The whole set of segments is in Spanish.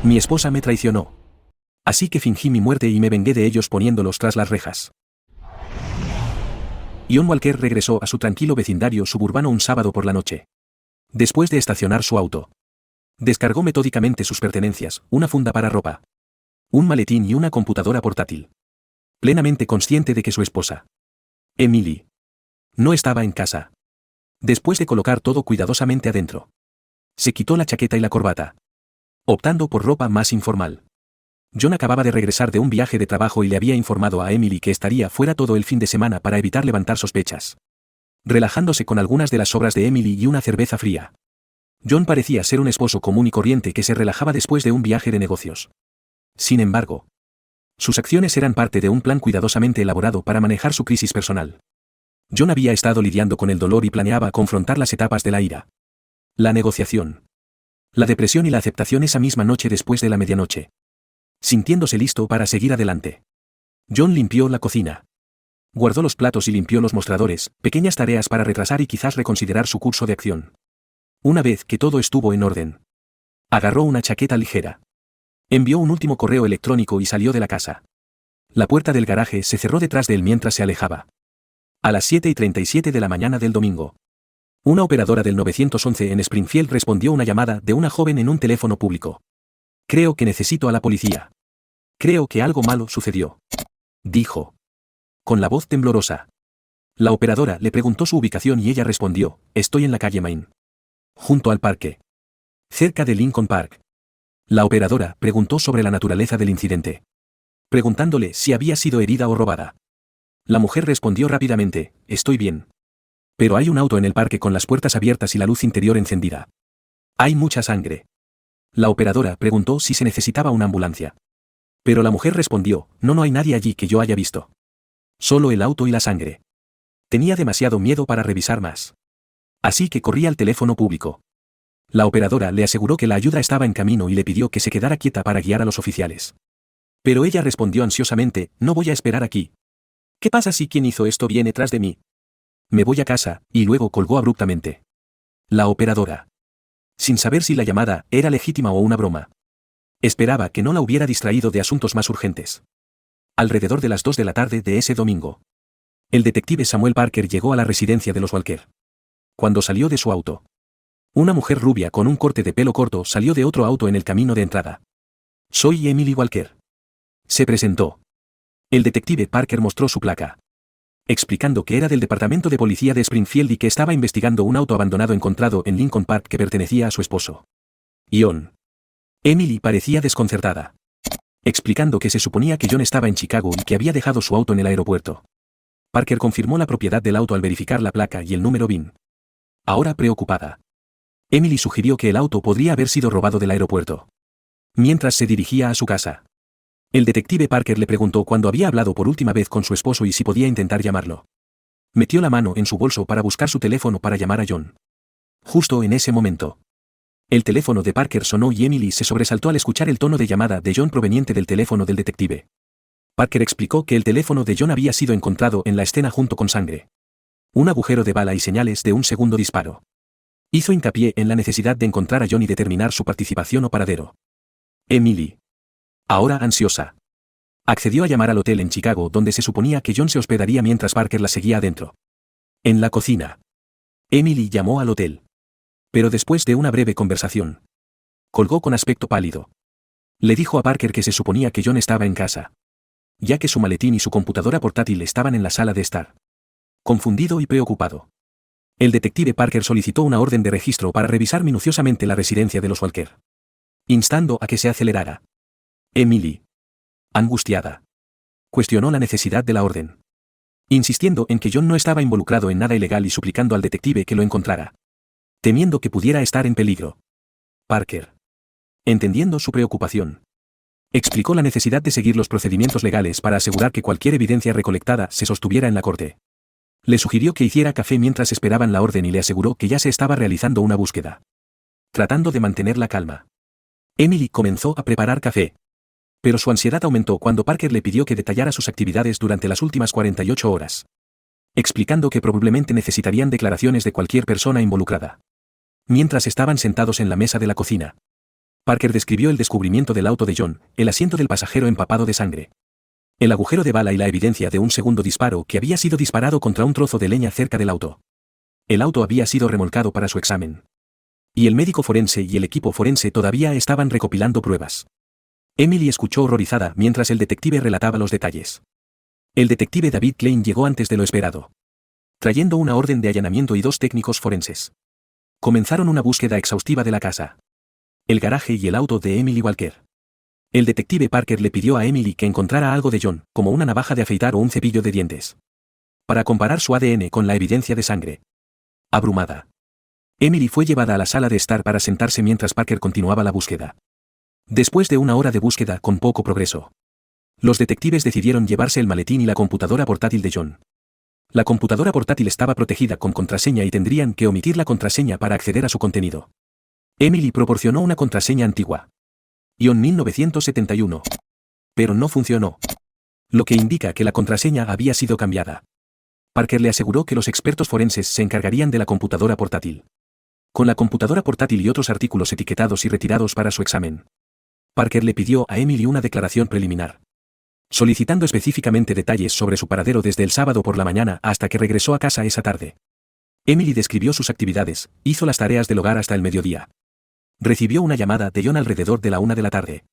Mi esposa me traicionó. Así que fingí mi muerte y me vengué de ellos poniéndolos tras las rejas. John Walker regresó a su tranquilo vecindario suburbano un sábado por la noche. Después de estacionar su auto, descargó metódicamente sus pertenencias, una funda para ropa, un maletín y una computadora portátil. Plenamente consciente de que su esposa, Emily, no estaba en casa. Después de colocar todo cuidadosamente adentro, se quitó la chaqueta y la corbata, optando por ropa más informal. John acababa de regresar de un viaje de trabajo y le había informado a Emily que estaría fuera todo el fin de semana para evitar levantar sospechas. Relajándose con algunas de las sobras de Emily y una cerveza fría, John parecía ser un esposo común y corriente que se relajaba después de un viaje de negocios. Sin embargo, sus acciones eran parte de un plan cuidadosamente elaborado para manejar su crisis personal. John había estado lidiando con el dolor y planeaba confrontar las etapas de la ira, la negociación, la depresión y la aceptación esa misma noche después de la medianoche. Sintiéndose listo para seguir adelante, John limpió la cocina, guardó los platos y limpió los mostradores, pequeñas tareas para retrasar y quizás reconsiderar su curso de acción. Una vez que todo estuvo en orden, agarró una chaqueta ligera, envió un último correo electrónico y salió de la casa. La puerta del garaje se cerró detrás de él mientras se alejaba. A las 7:37 de la mañana del domingo, una operadora del 911 en Springfield respondió una llamada de una joven en un teléfono público. Creo que necesito a la policía. Creo que algo malo sucedió, dijo, con la voz temblorosa. La operadora le preguntó su ubicación y ella respondió, estoy en la calle Main, junto al parque, cerca de Lincoln Park. La operadora preguntó sobre la naturaleza del incidente, preguntándole si había sido herida o robada. La mujer respondió rápidamente, estoy bien. Pero hay un auto en el parque con las puertas abiertas y la luz interior encendida. Hay mucha sangre. La operadora preguntó si se necesitaba una ambulancia. Pero la mujer respondió, no hay nadie allí que yo haya visto. Solo el auto y la sangre. Tenía demasiado miedo para revisar más. Así que corrí al teléfono público. La operadora le aseguró que la ayuda estaba en camino y le pidió que se quedara quieta para guiar a los oficiales. Pero ella respondió ansiosamente, no voy a esperar aquí. ¿Qué pasa si quien hizo esto viene tras de mí? Me voy a casa, y luego colgó abruptamente. La operadora, sin saber si la llamada era legítima o una broma, esperaba que no la hubiera distraído de asuntos más urgentes. Alrededor de las 2 de la tarde de ese domingo, el detective Samuel Parker llegó a la residencia de los Walker. Cuando salió de su auto, una mujer rubia con un corte de pelo corto salió de otro auto en el camino de entrada. Soy Emily Walker. Se presentó. El detective Parker mostró su placa, explicando que era del Departamento de Policía de Springfield y que estaba investigando un auto abandonado encontrado en Lincoln Park que pertenecía a su esposo, John. Emily parecía desconcertada, explicando que se suponía que John estaba en Chicago y que había dejado su auto en el aeropuerto. Parker confirmó la propiedad del auto al verificar la placa y el número VIN. Ahora preocupada, Emily sugirió que el auto podría haber sido robado del aeropuerto. Mientras se dirigía a su casa, el detective Parker le preguntó cuándo había hablado por última vez con su esposo y si podía intentar llamarlo. Metió la mano en su bolso para buscar su teléfono para llamar a John. Justo en ese momento, el teléfono de Parker sonó y Emily se sobresaltó al escuchar el tono de llamada de John proveniente del teléfono del detective. Parker explicó que el teléfono de John había sido encontrado en la escena junto con sangre, un agujero de bala y señales de un segundo disparo. Hizo hincapié en la necesidad de encontrar a John y determinar su participación o paradero. Emily, ahora ansiosa, accedió a llamar al hotel en Chicago donde se suponía que John se hospedaría mientras Parker la seguía adentro. En la cocina, Emily llamó al hotel. Pero después de una breve conversación, colgó con aspecto pálido. Le dijo a Parker que se suponía que John estaba en casa, ya que su maletín y su computadora portátil estaban en la sala de estar. Confundido y preocupado, el detective Parker solicitó una orden de registro para revisar minuciosamente la residencia de los Walker, instando a que se acelerara. Emily, angustiada, cuestionó la necesidad de la orden, insistiendo en que John no estaba involucrado en nada ilegal y suplicando al detective que lo encontrara, temiendo que pudiera estar en peligro. Parker, entendiendo su preocupación, explicó la necesidad de seguir los procedimientos legales para asegurar que cualquier evidencia recolectada se sostuviera en la corte. Le sugirió que hiciera café mientras esperaban la orden y le aseguró que ya se estaba realizando una búsqueda. Tratando de mantener la calma, Emily comenzó a preparar café. Pero su ansiedad aumentó cuando Parker le pidió que detallara sus actividades durante las últimas 48 horas, explicando que probablemente necesitarían declaraciones de cualquier persona involucrada. Mientras estaban sentados en la mesa de la cocina, Parker describió el descubrimiento del auto de John, el asiento del pasajero empapado de sangre. El agujero de bala y la evidencia de un segundo disparo que había sido disparado contra un trozo de leña cerca del auto. El auto había sido remolcado para su examen. Y el médico forense y el equipo forense todavía estaban recopilando pruebas. Emily escuchó horrorizada mientras el detective relataba los detalles. El detective David Klein llegó antes de lo esperado, trayendo una orden de allanamiento y 2 técnicos forenses. Comenzaron una búsqueda exhaustiva de la casa, el garaje y el auto de Emily Walker. El detective Parker le pidió a Emily que encontrara algo de John, como una navaja de afeitar o un cepillo de dientes, para comparar su ADN con la evidencia de sangre. Abrumada, Emily fue llevada a la sala de estar para sentarse mientras Parker continuaba la búsqueda. Después de una hora de búsqueda con poco progreso, los detectives decidieron llevarse el maletín y la computadora portátil de John. La computadora portátil estaba protegida con contraseña y tendrían que omitir la contraseña para acceder a su contenido. Emily proporcionó una contraseña antigua. _1971. Pero no funcionó, lo que indica que la contraseña había sido cambiada. Parker le aseguró que los expertos forenses se encargarían de la computadora portátil. Con la computadora portátil y otros artículos etiquetados y retirados para su examen, Parker le pidió a Emily una declaración preliminar, solicitando específicamente detalles sobre su paradero desde el sábado por la mañana hasta que regresó a casa esa tarde. Emily describió sus actividades, hizo las tareas del hogar hasta el mediodía. Recibió una llamada de John alrededor de la 1 de la tarde.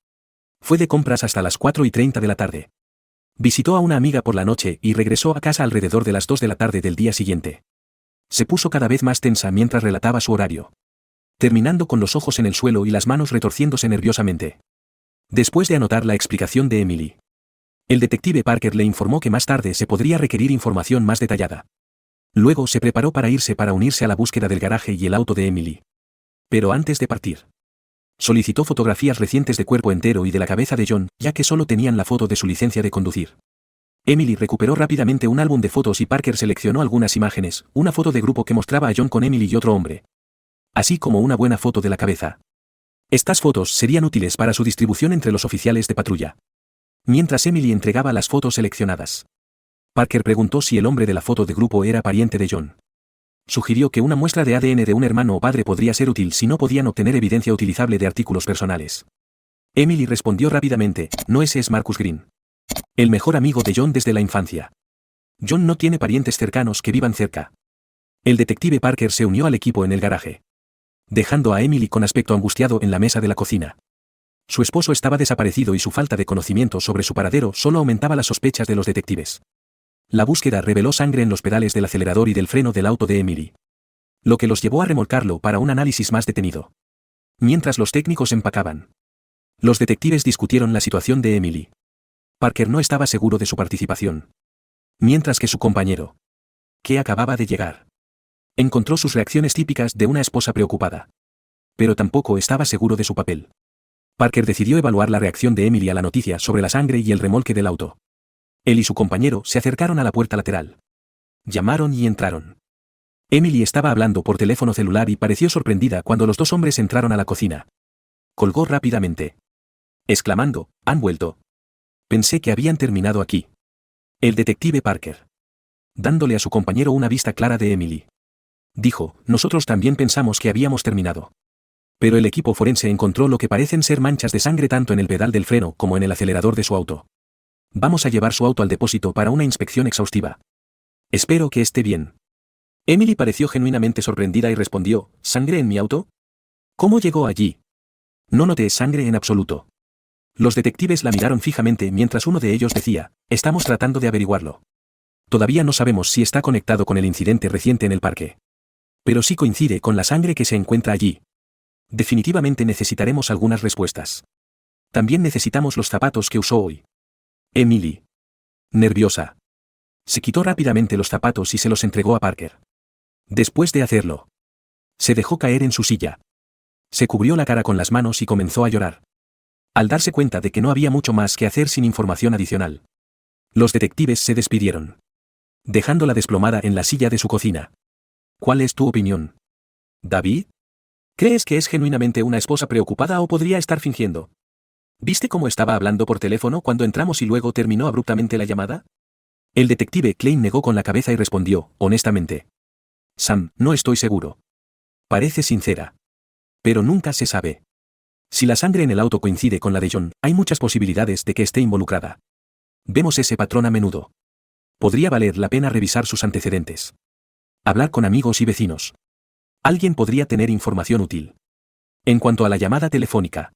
Fue de compras hasta las 4:30 de la tarde. Visitó a una amiga por la noche y regresó a casa alrededor de las 2 de la tarde del día siguiente. Se puso cada vez más tensa mientras relataba su horario, terminando con los ojos en el suelo y las manos retorciéndose nerviosamente. Después de anotar la explicación de Emily, el detective Parker le informó que más tarde se podría requerir información más detallada. Luego se preparó para irse para unirse a la búsqueda del garaje y el auto de Emily. Pero antes de partir, solicitó fotografías recientes de cuerpo entero y de la cabeza de John, ya que solo tenían la foto de su licencia de conducir. Emily recuperó rápidamente un álbum de fotos y Parker seleccionó algunas imágenes, una foto de grupo que mostraba a John con Emily y otro hombre, así como una buena foto de la cabeza. Estas fotos serían útiles para su distribución entre los oficiales de patrulla. Mientras Emily entregaba las fotos seleccionadas, Parker preguntó si el hombre de la foto de grupo era pariente de John. Sugirió que una muestra de ADN de un hermano o padre podría ser útil si no podían obtener evidencia utilizable de artículos personales. Emily respondió rápidamente, no, ese es Marcus Green, el mejor amigo de John desde la infancia. John no tiene parientes cercanos que vivan cerca. El detective Parker se unió al equipo en el garaje, dejando a Emily con aspecto angustiado en la mesa de la cocina. Su esposo estaba desaparecido y su falta de conocimiento sobre su paradero solo aumentaba las sospechas de los detectives. La búsqueda reveló sangre en los pedales del acelerador y del freno del auto de Emily, lo que los llevó a remolcarlo para un análisis más detenido. Mientras los técnicos empacaban, los detectives discutieron la situación de Emily. Parker no estaba seguro de su participación, mientras que su compañero, que acababa de llegar, encontró sus reacciones típicas de una esposa preocupada. Pero tampoco estaba seguro de su papel. Parker decidió evaluar la reacción de Emily a la noticia sobre la sangre y el remolque del auto. Él y su compañero se acercaron a la puerta lateral. Llamaron y entraron. Emily estaba hablando por teléfono celular y pareció sorprendida cuando los 2 hombres entraron a la cocina. Colgó rápidamente, exclamando, «¿Han vuelto? Pensé que habían terminado aquí». El detective Parker, dándole a su compañero una vista clara de Emily, dijo, «Nosotros también pensamos que habíamos terminado. Pero el equipo forense encontró lo que parecen ser manchas de sangre tanto en el pedal del freno como en el acelerador de su auto. Vamos a llevar su auto al depósito para una inspección exhaustiva. Espero que esté bien». Emily pareció genuinamente sorprendida y respondió, «¿Sangre en mi auto? ¿Cómo llegó allí?» «No noté sangre en absoluto». Los detectives la miraron fijamente mientras uno de ellos decía, «Estamos tratando de averiguarlo. Todavía no sabemos si está conectado con el incidente reciente en el parque. Pero sí coincide con la sangre que se encuentra allí. Definitivamente necesitaremos algunas respuestas. También necesitamos los zapatos que usó hoy». Emily, nerviosa, se quitó rápidamente los zapatos y se los entregó a Parker. Después de hacerlo, se dejó caer en su silla. Se cubrió la cara con las manos y comenzó a llorar, al darse cuenta de que no había mucho más que hacer sin información adicional. Los detectives se despidieron, dejándola desplomada en la silla de su cocina. ¿Cuál es tu opinión, David? ¿Crees que es genuinamente una esposa preocupada o podría estar fingiendo? ¿Viste cómo estaba hablando por teléfono cuando entramos y luego terminó abruptamente la llamada? El detective Klein negó con la cabeza y respondió, honestamente, «Sam, no estoy seguro. Parece sincera. Pero nunca se sabe». Si la sangre en el auto coincide con la de John, hay muchas posibilidades de que esté involucrada. Vemos ese patrón a menudo. Podría valer la pena revisar sus antecedentes. Hablar con amigos y vecinos. Alguien podría tener información útil. En cuanto a la llamada telefónica.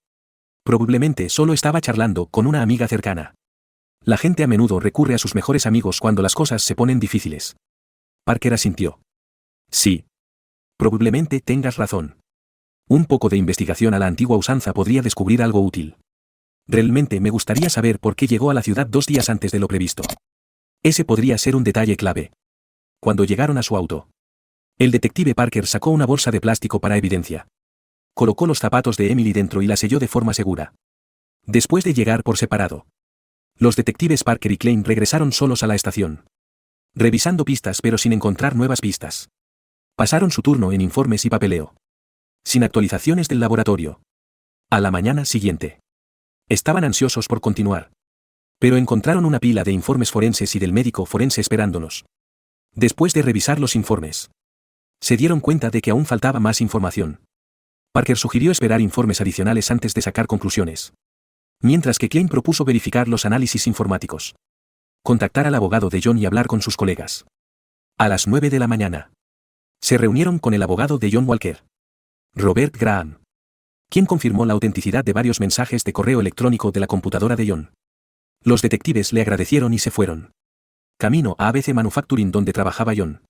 Probablemente solo estaba charlando con una amiga cercana. La gente a menudo recurre a sus mejores amigos cuando las cosas se ponen difíciles. Parker asintió. Sí. Probablemente tengas razón. Un poco de investigación a la antigua usanza podría descubrir algo útil. Realmente me gustaría saber por qué llegó a la ciudad 2 días antes de lo previsto. Ese podría ser un detalle clave. Cuando llegaron a su auto, el detective Parker sacó una bolsa de plástico para evidencia. Colocó los zapatos de Emily dentro y la selló de forma segura. Después de llegar por separado, los detectives Parker y Klein regresaron solos a la estación. Revisando pistas pero sin encontrar nuevas pistas. Pasaron su turno en informes y papeleo. Sin actualizaciones del laboratorio. A la mañana siguiente. Estaban ansiosos por continuar. Pero encontraron una pila de informes forenses y del médico forense esperándolos. Después de revisar los informes, se dieron cuenta de que aún faltaba más información. Parker sugirió esperar informes adicionales antes de sacar conclusiones. Mientras que Klein propuso verificar los análisis informáticos. Contactar al abogado de John y hablar con sus colegas. A las 9 de la mañana. Se reunieron con el abogado de John Walker. Robert Graham. Quien confirmó la autenticidad de varios mensajes de correo electrónico de la computadora de John. Los detectives le agradecieron y se fueron. Camino a ABC Manufacturing donde trabajaba John.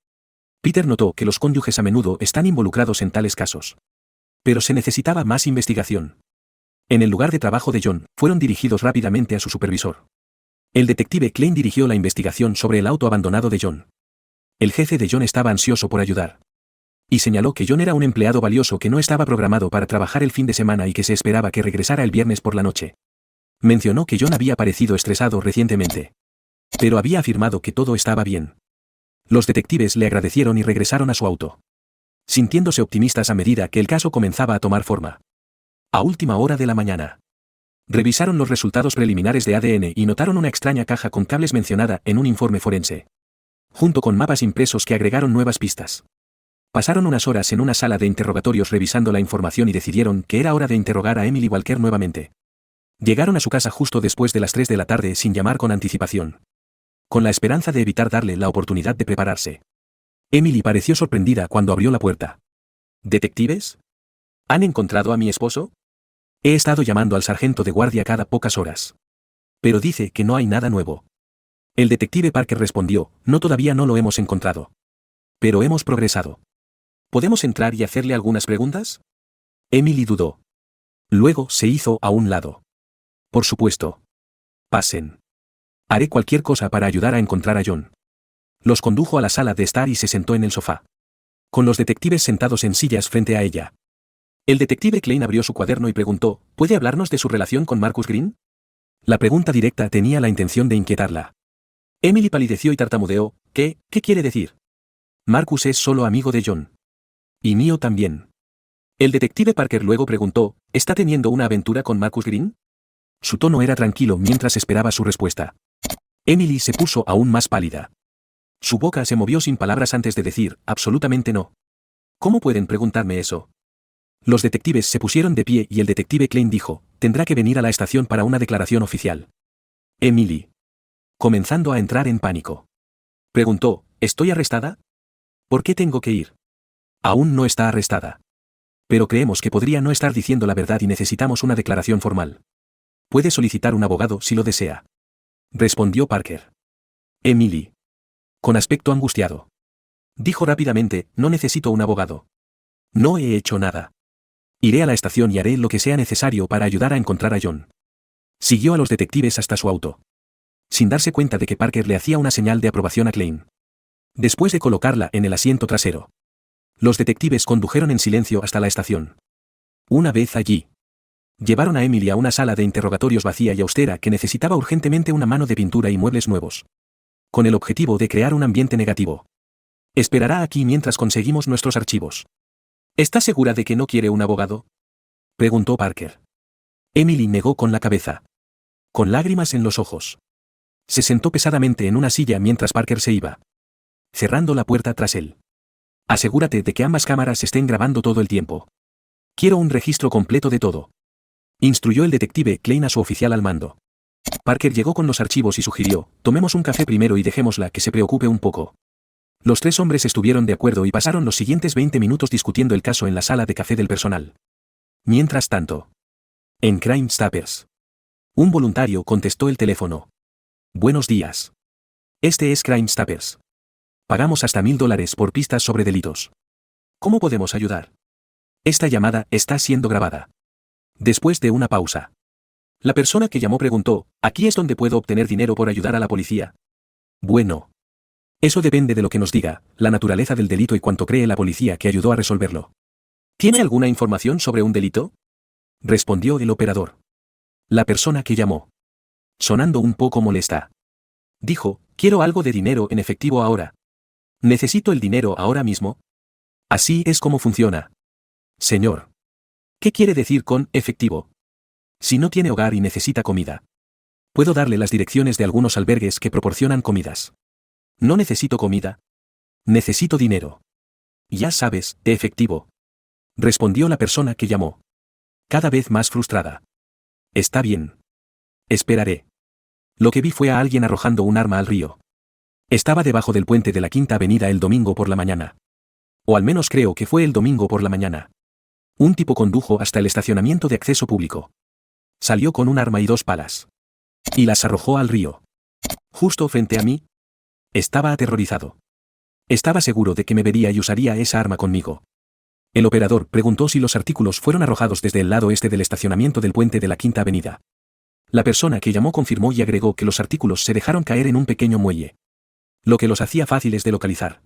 Peter notó que los cónyuges a menudo están involucrados en tales casos. Pero se necesitaba más investigación. En el lugar de trabajo de John, fueron dirigidos rápidamente a su supervisor. El detective Klein dirigió la investigación sobre el auto abandonado de John. El jefe de John estaba ansioso por ayudar. Y señaló que John era un empleado valioso que no estaba programado para trabajar el fin de semana y que se esperaba que regresara el viernes por la noche. Mencionó que John había parecido estresado recientemente. Pero había afirmado que todo estaba bien. Los detectives le agradecieron y regresaron a su auto. Sintiéndose optimistas a medida que el caso comenzaba a tomar forma. A última hora de la mañana. Revisaron los resultados preliminares de ADN y notaron una extraña caja con cables mencionada en un informe forense. Junto con mapas impresos que agregaron nuevas pistas. Pasaron unas horas en una sala de interrogatorios revisando la información y decidieron que era hora de interrogar a Emily Walker nuevamente. Llegaron a su casa justo después de las 3 de la tarde sin llamar con anticipación. Con la esperanza de evitar darle la oportunidad de prepararse. Emily pareció sorprendida cuando abrió la puerta. ¿Detectives? ¿Han encontrado a mi esposo? He estado llamando al sargento de guardia cada pocas horas. Pero dice que no hay nada nuevo. El detective Parker respondió, todavía no lo hemos encontrado. Pero hemos progresado. ¿Podemos entrar y hacerle algunas preguntas? Emily dudó. Luego se hizo a un lado. Por supuesto. Pasen. Haré cualquier cosa para ayudar a encontrar a John. Los condujo a la sala de estar y se sentó en el sofá. Con los detectives sentados en sillas frente a ella. El detective Klein abrió su cuaderno y preguntó, ¿puede hablarnos de su relación con Marcus Green? La pregunta directa tenía la intención de inquietarla. Emily palideció y tartamudeó, ¿qué quiere decir? Marcus es solo amigo de John. Y mío también. El detective Parker luego preguntó, ¿está teniendo una aventura con Marcus Green? Su tono era tranquilo mientras esperaba su respuesta. Emily se puso aún más pálida. Su boca se movió sin palabras antes de decir, absolutamente no. ¿Cómo pueden preguntarme eso? Los detectives se pusieron de pie y el detective Klein dijo, tendrá que venir a la estación para una declaración oficial. Emily. Comenzando a entrar en pánico. Preguntó, ¿estoy arrestada? ¿Por qué tengo que ir? Aún no está arrestada. Pero creemos que podría no estar diciendo la verdad y necesitamos una declaración formal. Puede solicitar un abogado si lo desea. Respondió Parker. Emily. Con aspecto angustiado. Dijo rápidamente, no necesito un abogado. No he hecho nada. Iré a la estación y haré lo que sea necesario para ayudar a encontrar a John. Siguió a los detectives hasta su auto. Sin darse cuenta de que Parker le hacía una señal de aprobación a Klein. Después de colocarla en el asiento trasero. Los detectives condujeron en silencio hasta la estación. Una vez allí. Llevaron a Emily a una sala de interrogatorios vacía y austera que necesitaba urgentemente una mano de pintura y muebles nuevos. Con el objetivo de crear un ambiente negativo. Esperará aquí mientras conseguimos nuestros archivos. ¿Está segura de que no quiere un abogado? Preguntó Parker. Emily negó con la cabeza. Con lágrimas en los ojos. Se sentó pesadamente en una silla mientras Parker se iba. Cerrando la puerta tras él. Asegúrate de que ambas cámaras estén grabando todo el tiempo. Quiero un registro completo de todo. Instruyó el detective Klein a su oficial al mando. Parker llegó con los archivos y sugirió, tomemos un café primero y dejémosla que se preocupe un poco. Los tres hombres estuvieron de acuerdo y pasaron los siguientes 20 minutos discutiendo el caso en la sala de café del personal. Mientras tanto, en Crime Stoppers, un voluntario contestó el teléfono. Buenos días. Este es Crime Stoppers. Pagamos hasta $1000 por pistas sobre delitos. ¿Cómo podemos ayudar? Esta llamada está siendo grabada. Después de una pausa, la persona que llamó preguntó, ¿aquí es donde puedo obtener dinero por ayudar a la policía? Bueno. Eso depende de lo que nos diga, la naturaleza del delito y cuánto cree la policía que ayudó a resolverlo. ¿Tiene alguna información sobre un delito? Respondió el operador. La persona que llamó, sonando un poco molesta, dijo, quiero algo de dinero en efectivo ahora. ¿Necesito el dinero ahora mismo? Así es como funciona. Señor. ¿Qué quiere decir con efectivo? Si no tiene hogar y necesita comida, puedo darle las direcciones de algunos albergues que proporcionan comidas. No necesito comida. Necesito dinero. Ya sabes, de efectivo. Respondió la persona que llamó, cada vez más frustrada. Está bien. Esperaré. Lo que vi fue a alguien arrojando un arma al río. Estaba debajo del puente de la Quinta Avenida el domingo por la mañana. O al menos creo que fue el domingo por la mañana. Un tipo condujo hasta el estacionamiento de acceso público. Salió con un arma y 2 palas. Y las arrojó al río. Justo frente a mí. Estaba aterrorizado. Estaba seguro de que me vería y usaría esa arma conmigo. El operador preguntó si los artículos fueron arrojados desde el lado este del estacionamiento del puente de la Quinta Avenida. La persona que llamó confirmó y agregó que los artículos se dejaron caer en un pequeño muelle, lo que los hacía fáciles de localizar.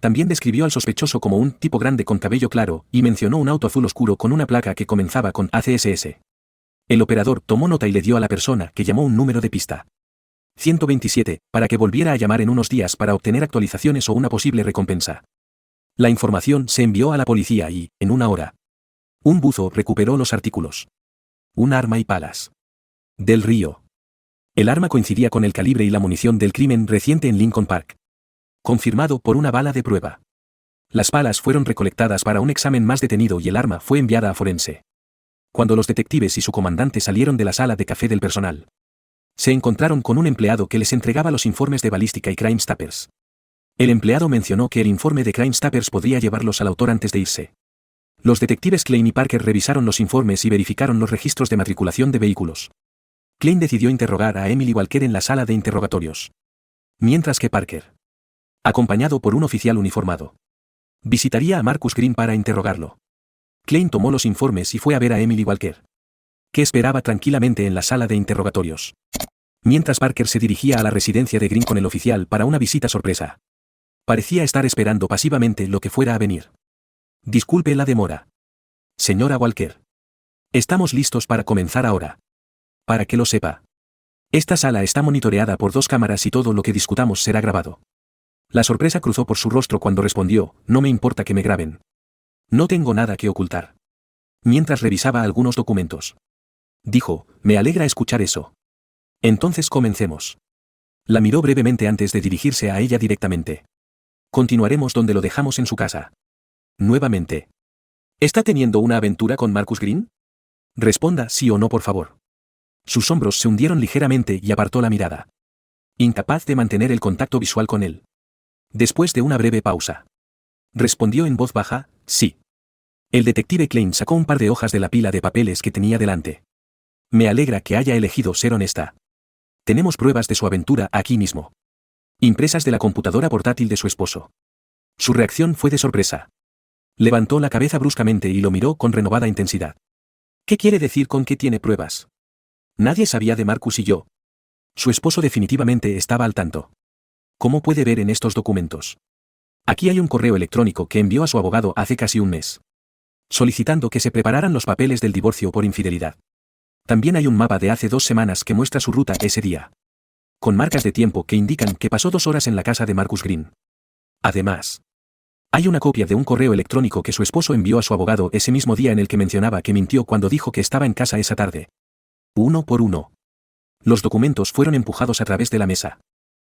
También describió al sospechoso como un tipo grande con cabello claro y mencionó un auto azul oscuro con una placa que comenzaba con ACSS. El operador tomó nota y le dio a la persona que llamó un número de pista. 127, para que volviera a llamar en unos días para obtener actualizaciones o una posible recompensa. La información se envió a la policía y, en una hora, un buzo recuperó los artículos. Un arma y palas. Del río. El arma coincidía con el calibre y la munición del crimen reciente en Lincoln Park. Confirmado por una bala de prueba. Las palas fueron recolectadas para un examen más detenido y el arma fue enviada a forense. Cuando los detectives y su comandante salieron de la sala de café del personal, se encontraron con un empleado que les entregaba los informes de balística y Crime Stoppers. El empleado mencionó que el informe de Crime Stoppers podría llevarlos al autor antes de irse. Los detectives Klein y Parker revisaron los informes y verificaron los registros de matriculación de vehículos. Klein decidió interrogar a Emily Walker en la sala de interrogatorios. Mientras que Parker, acompañado por un oficial uniformado, visitaría a Marcus Green para interrogarlo. Klein tomó los informes y fue a ver a Emily Walker, que esperaba tranquilamente en la sala de interrogatorios. Mientras Parker se dirigía a la residencia de Green con el oficial para una visita sorpresa. Parecía estar esperando pasivamente lo que fuera a venir. Disculpe la demora. Señora Walker. Estamos listos para comenzar ahora. Para que lo sepa. Esta sala está monitoreada por 2 cámaras y todo lo que discutamos será grabado. La sorpresa cruzó por su rostro cuando respondió, no me importa que me graben. No tengo nada que ocultar. Mientras revisaba algunos documentos. Dijo, me alegra escuchar eso. Entonces comencemos. La miró brevemente antes de dirigirse a ella directamente. Continuaremos donde lo dejamos en su casa. Nuevamente. ¿Está teniendo una aventura con Marcus Green? Responda sí o no, por favor. Sus hombros se hundieron ligeramente y apartó la mirada. Incapaz de mantener el contacto visual con él. Después de una breve pausa. Respondió en voz baja, sí. El detective Klein sacó un par de hojas de la pila de papeles que tenía delante. Me alegra que haya elegido ser honesta. Tenemos pruebas de su aventura aquí mismo. Impresas de la computadora portátil de su esposo. Su reacción fue de sorpresa. Levantó la cabeza bruscamente y lo miró con renovada intensidad. ¿Qué quiere decir con que tiene pruebas? Nadie sabía de Marcus y yo. Su esposo definitivamente estaba al tanto. ¿Cómo puede ver en estos documentos? Aquí hay un correo electrónico que envió a su abogado hace casi un mes, solicitando que se prepararan los papeles del divorcio por infidelidad. También hay un mapa de hace 2 semanas que muestra su ruta ese día, con marcas de tiempo que indican que pasó 2 horas en la casa de Marcus Green. Además, hay una copia de un correo electrónico que su esposo envió a su abogado ese mismo día en el que mencionaba que mintió cuando dijo que estaba en casa esa tarde. Uno por uno. Los documentos fueron empujados a través de la mesa,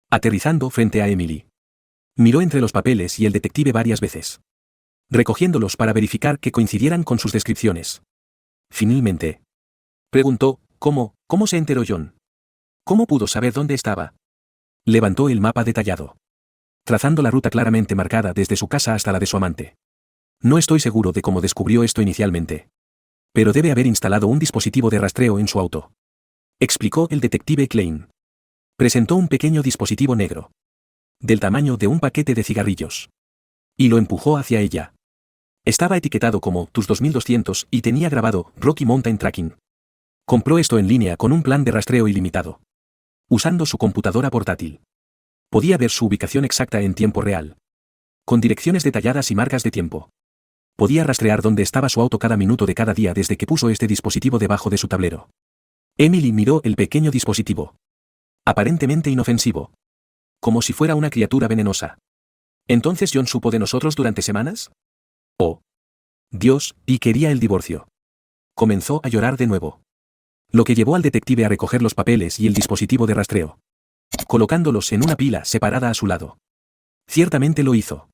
aterrizando frente a Emily. Miró entre los papeles y el detective varias veces, recogiéndolos para verificar que coincidieran con sus descripciones. Finalmente, Preguntó. ¿Cómo se enteró John? ¿Cómo pudo saber dónde estaba? Levantó el mapa detallado, trazando la ruta claramente marcada desde su casa hasta la de su amante. No estoy seguro de cómo descubrió esto inicialmente. Pero debe haber instalado un dispositivo de rastreo en su auto, explicó el detective Klein. Presentó un pequeño dispositivo negro, del tamaño de un paquete de cigarrillos, y lo empujó hacia ella. Estaba etiquetado como TUS 2200 y tenía grabado Rocky Mountain Tracking. Compró esto en línea con un plan de rastreo ilimitado, usando su computadora portátil. Podía ver su ubicación exacta en tiempo real, con direcciones detalladas y marcas de tiempo. Podía rastrear dónde estaba su auto cada minuto de cada día desde que puso este dispositivo debajo de su tablero. Emily miró el pequeño dispositivo, aparentemente inofensivo, como si fuera una criatura venenosa. ¿Entonces John supo de nosotros durante semanas? Oh, Dios, y quería el divorcio. Comenzó a llorar de nuevo. Lo que llevó al detective a recoger los papeles y el dispositivo de rastreo, colocándolos en una pila separada a su lado. Ciertamente lo hizo,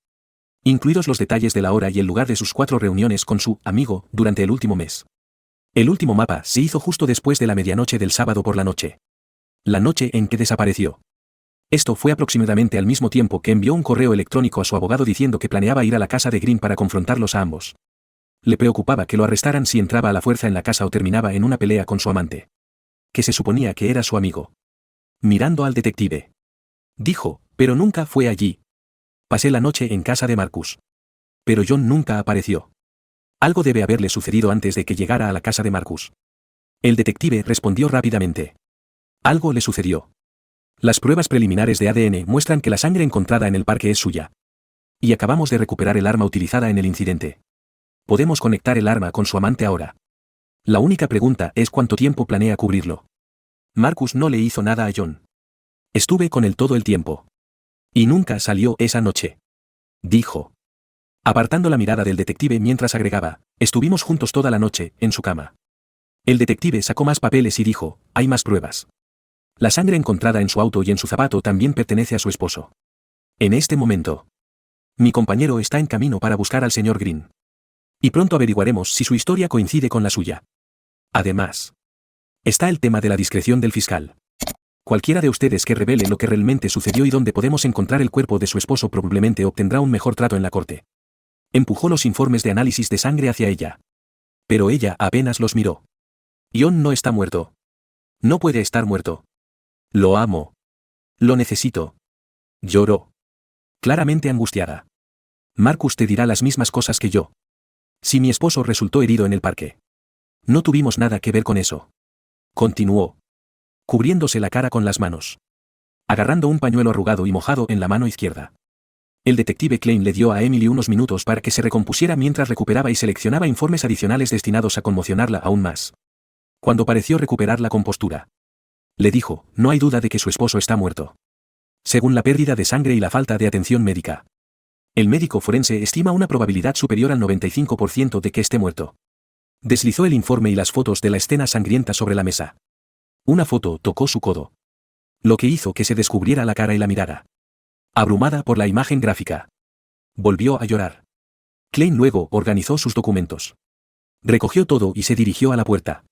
incluidos los detalles de la hora y el lugar de sus 4 reuniones con su amigo durante el último mes. El último mapa se hizo justo después de la medianoche del sábado por la noche, la noche en que desapareció. Esto fue aproximadamente al mismo tiempo que envió un correo electrónico a su abogado diciendo que planeaba ir a la casa de Green para confrontarlos a ambos. Le preocupaba que lo arrestaran si entraba a la fuerza en la casa o terminaba en una pelea con su amante, que se suponía que era su amigo. Mirando al detective, dijo, pero nunca fue allí. Pasé la noche en casa de Marcus. Pero John nunca apareció. Algo debe haberle sucedido antes de que llegara a la casa de Marcus. El detective respondió rápidamente. Algo le sucedió. Las pruebas preliminares de ADN muestran que la sangre encontrada en el parque es suya. Y acabamos de recuperar el arma utilizada en el incidente. Podemos conectar el arma con su amante ahora. La única pregunta es cuánto tiempo planea cubrirlo. Marcus no le hizo nada a John. Estuve con él todo el tiempo. Y nunca salió esa noche, dijo, apartando la mirada del detective mientras agregaba, estuvimos juntos toda la noche, en su cama. El detective sacó más papeles y dijo, hay más pruebas. La sangre encontrada en su auto y en su zapato también pertenece a su esposo. En este momento, mi compañero está en camino para buscar al señor Green. Y pronto averiguaremos si su historia coincide con la suya. Además, está el tema de la discreción del fiscal. Cualquiera de ustedes que revele lo que realmente sucedió y dónde podemos encontrar el cuerpo de su esposo probablemente obtendrá un mejor trato en la corte. Empujó los informes de análisis de sangre hacia ella. Pero ella apenas los miró. John no está muerto. No puede estar muerto. Lo amo. Lo necesito. Lloró, claramente angustiada. Marcus te dirá las mismas cosas que yo. Si mi esposo resultó herido en el parque. No tuvimos nada que ver con eso. Continuó, cubriéndose la cara con las manos, agarrando un pañuelo arrugado y mojado en la mano izquierda. El detective Klein le dio a Emily unos minutos para que se recompusiera mientras recuperaba y seleccionaba informes adicionales destinados a conmocionarla aún más. Cuando pareció recuperar la compostura, le dijo, no hay duda de que su esposo está muerto. Según la pérdida de sangre y la falta de atención médica, el médico forense estima una probabilidad superior al 95% de que esté muerto. Deslizó el informe y las fotos de la escena sangrienta sobre la mesa. Una foto tocó su codo, lo que hizo que se descubriera la cara y la mirara. Abrumada por la imagen gráfica, volvió a llorar. Klein luego organizó sus documentos. Recogió todo y se dirigió a la puerta.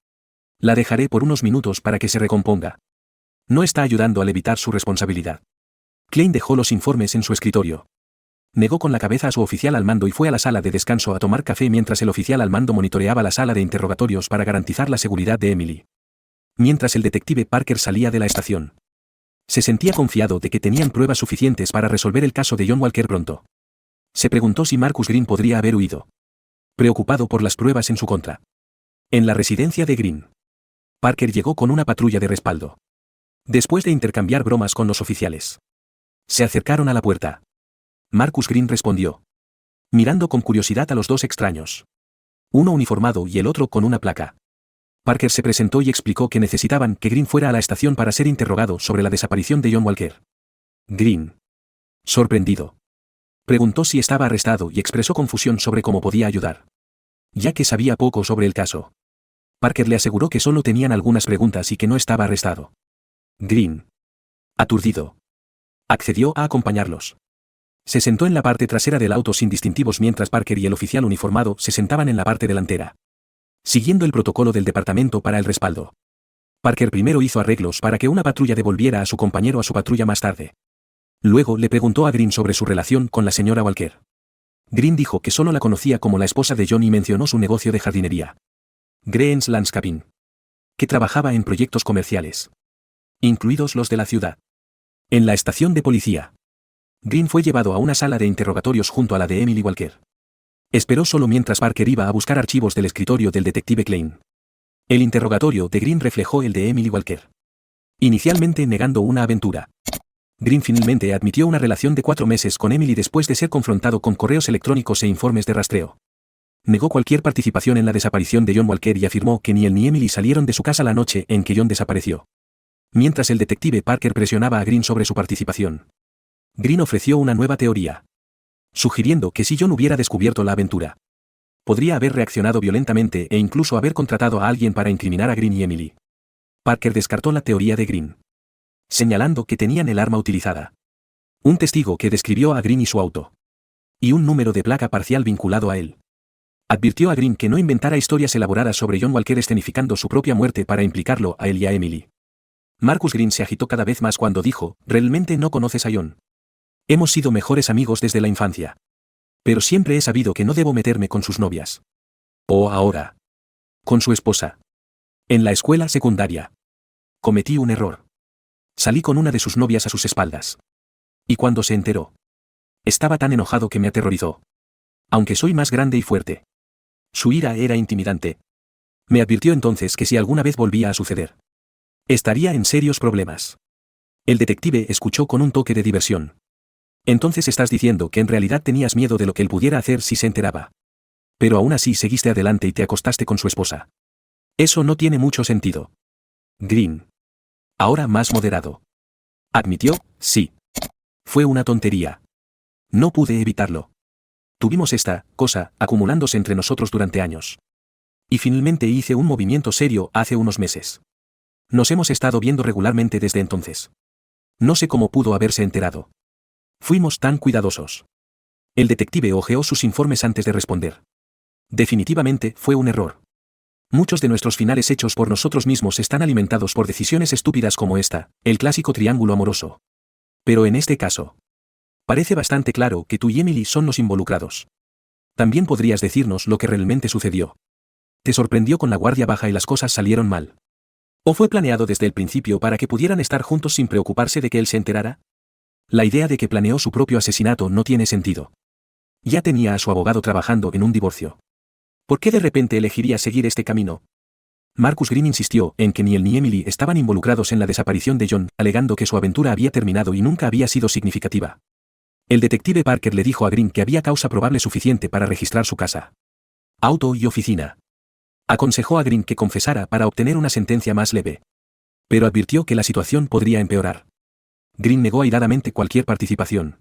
La dejaré por unos minutos para que se recomponga. No está ayudando al evitar su responsabilidad. Klein dejó los informes en su escritorio. Negó con la cabeza a su oficial al mando y fue a la sala de descanso a tomar café mientras el oficial al mando monitoreaba la sala de interrogatorios para garantizar la seguridad de Emily. Mientras el detective Parker salía de la estación, se sentía confiado de que tenían pruebas suficientes para resolver el caso de John Walker pronto. Se preguntó si Marcus Green podría haber huido, preocupado por las pruebas en su contra. En la residencia de Green, Parker llegó con una patrulla de respaldo. Después de intercambiar bromas con los oficiales, se acercaron a la puerta. Marcus Green respondió, mirando con curiosidad a los dos extraños. Uno uniformado y el otro con una placa. Parker se presentó y explicó que necesitaban que Green fuera a la estación para ser interrogado sobre la desaparición de John Walker. Green, sorprendido, preguntó si estaba arrestado y expresó confusión sobre cómo podía ayudar, ya que sabía poco sobre el caso. Parker le aseguró que solo tenían algunas preguntas y que no estaba arrestado. Green, aturdido, accedió a acompañarlos. Se sentó en la parte trasera del auto sin distintivos mientras Parker y el oficial uniformado se sentaban en la parte delantera. Siguiendo el protocolo del departamento para el respaldo. Parker primero hizo arreglos para que una patrulla devolviera a su compañero a su patrulla más tarde. Luego le preguntó a Green sobre su relación con la señora Walker. Green dijo que solo la conocía como la esposa de John y mencionó su negocio de jardinería. Green's Landscaping. Que trabajaba en proyectos comerciales. Incluidos los de la ciudad. En la estación de policía. Green fue llevado a una sala de interrogatorios junto a la de Emily Walker. Esperó solo mientras Parker iba a buscar archivos del escritorio del detective Klein. El interrogatorio de Green reflejó el de Emily Walker. Inicialmente negando una aventura. Green finalmente admitió una relación de 4 meses con Emily después de ser confrontado con correos electrónicos e informes de rastreo. Negó cualquier participación en la desaparición de John Walker y afirmó que ni él ni Emily salieron de su casa la noche en que John desapareció. Mientras el detective Parker presionaba a Green sobre su participación. Green ofreció una nueva teoría. Sugiriendo que si John hubiera descubierto la aventura, podría haber reaccionado violentamente e incluso haber contratado a alguien para incriminar a Green y Emily. Parker descartó la teoría de Green, señalando que tenían el arma utilizada. Un testigo que describió a Green y su auto. Y un número de placa parcial vinculado a él. Advirtió a Green que no inventara historias elaboradas sobre John Walker escenificando su propia muerte para implicarlo a él y a Emily. Marcus Green se agitó cada vez más cuando dijo, «¿Realmente no conoces a John? Hemos sido mejores amigos desde la infancia. Pero siempre he sabido que no debo meterme con sus novias. O ahora. Con su esposa. En la escuela secundaria. Cometí un error. Salí con una de sus novias a sus espaldas. Y cuando se enteró, estaba tan enojado que me aterrorizó. Aunque soy más grande y fuerte. Su ira era intimidante. Me advirtió entonces que si alguna vez volvía a suceder, estaría en serios problemas». El detective escuchó con un toque de diversión. «Entonces estás diciendo que en realidad tenías miedo de lo que él pudiera hacer si se enteraba. Pero aún así seguiste adelante y te acostaste con su esposa. Eso no tiene mucho sentido». Green. Ahora más moderado. Admitió, sí. Fue una tontería. No pude evitarlo. Tuvimos esta cosa acumulándose entre nosotros durante años. Y finalmente hice un movimiento serio hace unos meses. Nos hemos estado viendo regularmente desde entonces. No sé cómo pudo haberse enterado. Fuimos tan cuidadosos. El detective hojeó sus informes antes de responder. Definitivamente fue un error. Muchos de nuestros finales hechos por nosotros mismos están alimentados por decisiones estúpidas como esta, el clásico triángulo amoroso. Pero en este caso, parece bastante claro que tú y Emily son los involucrados. También podrías decirnos lo que realmente sucedió. ¿Te sorprendió con la guardia baja y las cosas salieron mal? ¿O fue planeado desde el principio para que pudieran estar juntos sin preocuparse de que él se enterara? La idea de que planeó su propio asesinato no tiene sentido. Ya tenía a su abogado trabajando en un divorcio. ¿Por qué de repente elegiría seguir este camino? Marcus Green insistió en que ni él ni Emily estaban involucrados en la desaparición de John, alegando que su aventura había terminado y nunca había sido significativa. El detective Parker le dijo a Green que había causa probable suficiente para registrar su casa, auto y oficina. Aconsejó a Green que confesara para obtener una sentencia más leve. Pero advirtió que la situación podría empeorar. Green negó airadamente cualquier participación,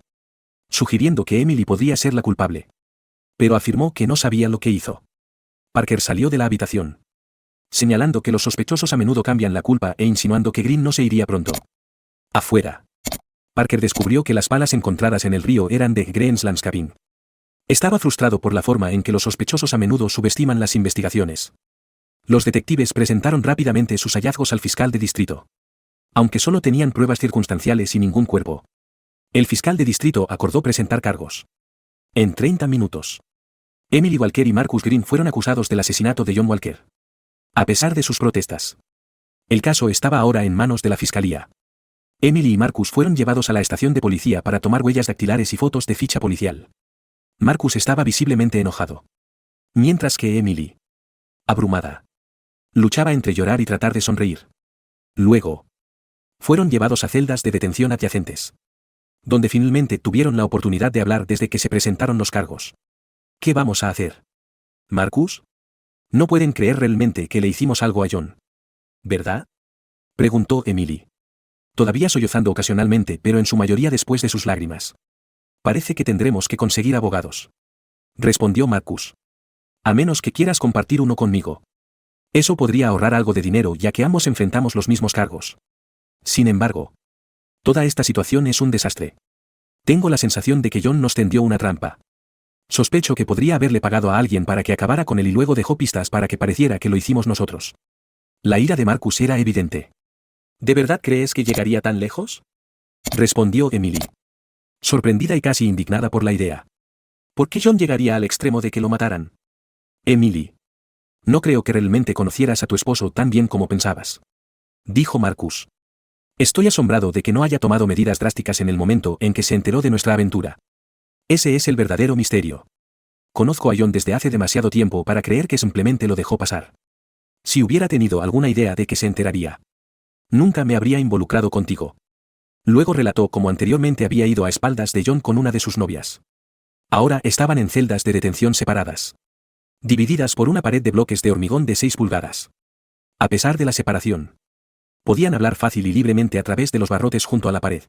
sugiriendo que Emily podría ser la culpable. Pero afirmó que no sabía lo que hizo. Parker salió de la habitación, señalando que los sospechosos a menudo cambian la culpa e insinuando que Green no se iría pronto. Afuera. Parker descubrió que las palas encontradas en el río eran de Green's Landscaping. Estaba frustrado por la forma en que los sospechosos a menudo subestiman las investigaciones. Los detectives presentaron rápidamente sus hallazgos al fiscal de distrito. Aunque solo tenían pruebas circunstanciales y ningún cuerpo, el fiscal de distrito acordó presentar cargos. En 30 minutos. Emily Walker y Marcus Green fueron acusados del asesinato de John Walker. A pesar de sus protestas, el caso estaba ahora en manos de la fiscalía. Emily y Marcus fueron llevados a la estación de policía para tomar huellas dactilares y fotos de ficha policial. Marcus estaba visiblemente enojado. Mientras que Emily, abrumada, luchaba entre llorar y tratar de sonreír. Luego, fueron llevados a celdas de detención adyacentes, donde finalmente tuvieron la oportunidad de hablar desde que se presentaron los cargos. ¿Qué vamos a hacer? ¿Marcus? No pueden creer realmente que le hicimos algo a John, ¿verdad?, preguntó Emily. Todavía sollozando ocasionalmente, pero en su mayoría después de sus lágrimas. Parece que tendremos que conseguir abogados, respondió Marcus. A menos que quieras compartir uno conmigo. Eso podría ahorrar algo de dinero ya que ambos enfrentamos los mismos cargos. Sin embargo, toda esta situación es un desastre. Tengo la sensación de que John nos tendió una trampa. Sospecho que podría haberle pagado a alguien para que acabara con él y luego dejó pistas para que pareciera que lo hicimos nosotros. La ira de Marcus era evidente. ¿De verdad crees que llegaría tan lejos? Respondió Emily, sorprendida y casi indignada por la idea. ¿Por qué John llegaría al extremo de que lo mataran? Emily, no creo que realmente conocieras a tu esposo tan bien como pensabas, dijo Marcus. Estoy asombrado de que no haya tomado medidas drásticas en el momento en que se enteró de nuestra aventura. Ese es el verdadero misterio. Conozco a John desde hace demasiado tiempo para creer que simplemente lo dejó pasar. Si hubiera tenido alguna idea de que se enteraría, nunca me habría involucrado contigo. Luego relató cómo anteriormente había ido a espaldas de John con una de sus novias. Ahora estaban en celdas de detención separadas, divididas por una pared de bloques de hormigón de 6 pulgadas. A pesar de la separación, podían hablar fácil y libremente a través de los barrotes junto a la pared.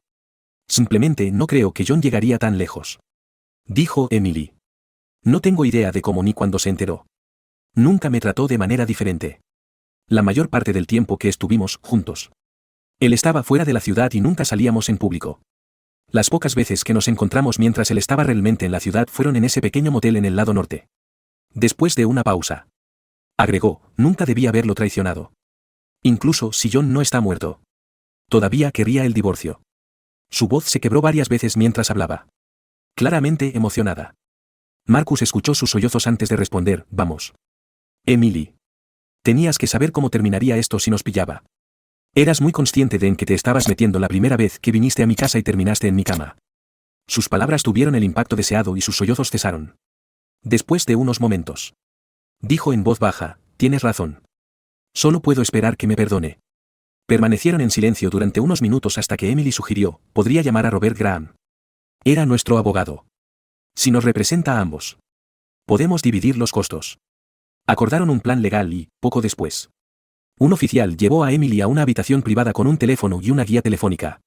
Simplemente no creo que John llegaría tan lejos, dijo Emily. No tengo idea de cómo ni cuándo se enteró. Nunca me trató de manera diferente. La mayor parte del tiempo que estuvimos juntos, él estaba fuera de la ciudad y nunca salíamos en público. Las pocas veces que nos encontramos mientras él estaba realmente en la ciudad fueron en ese pequeño motel en el lado norte. Después de una pausa, agregó, nunca debí haberlo traicionado. Incluso si John no está muerto, todavía querría el divorcio. Su voz se quebró varias veces mientras hablaba, claramente emocionada. Marcus escuchó sus sollozos antes de responder, vamos. Emily. Tenías que saber cómo terminaría esto si nos pillaba. Eras muy consciente de en que te estabas metiendo la primera vez que viniste a mi casa y terminaste en mi cama. Sus palabras tuvieron el impacto deseado y sus sollozos cesaron. Después de unos momentos, dijo en voz baja, tienes razón. Solo puedo esperar que me perdone. Permanecieron en silencio durante unos minutos hasta que Emily sugirió, podría llamar a Robert Graham. Era nuestro abogado. Si nos representa a ambos, podemos dividir los costos. Acordaron un plan legal y, poco después, un oficial llevó a Emily a una habitación privada con un teléfono y una guía telefónica.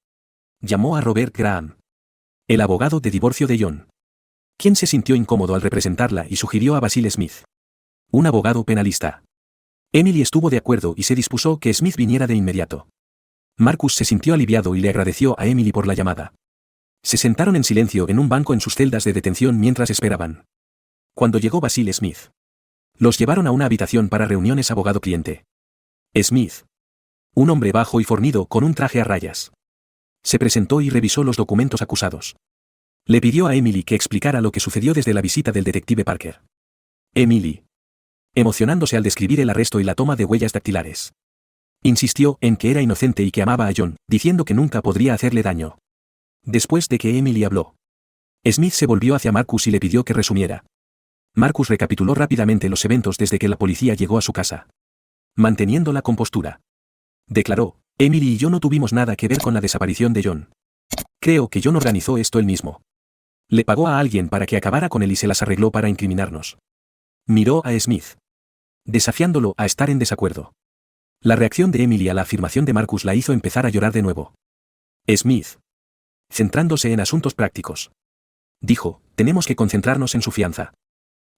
Llamó a Robert Graham, el abogado de divorcio de John, quien se sintió incómodo al representarla y sugirió a Basil Smith, un abogado penalista. Emily estuvo de acuerdo y se dispuso que Smith viniera de inmediato. Marcus se sintió aliviado y le agradeció a Emily por la llamada. Se sentaron en silencio en un banco en sus celdas de detención mientras esperaban. Cuando llegó Basil Smith, los llevaron a una habitación para reuniones abogado-cliente. Smith, un hombre bajo y fornido con un traje a rayas, se presentó y revisó los documentos acusados. Le pidió a Emily que explicara lo que sucedió desde la visita del detective Parker. Emily, emocionándose al describir el arresto y la toma de huellas dactilares, insistió en que era inocente y que amaba a John, diciendo que nunca podría hacerle daño. Después de que Emily habló, Smith se volvió hacia Marcus y le pidió que resumiera. Marcus recapituló rápidamente los eventos desde que la policía llegó a su casa, manteniendo la compostura. Declaró, Emily y yo no tuvimos nada que ver con la desaparición de John. Creo que John organizó esto él mismo. Le pagó a alguien para que acabara con él y se las arregló para incriminarnos. Miró a Smith, desafiándolo a estar en desacuerdo. La reacción de Emily a la afirmación de Marcus la hizo empezar a llorar de nuevo. Smith, centrándose en asuntos prácticos, dijo, tenemos que concentrarnos en su fianza.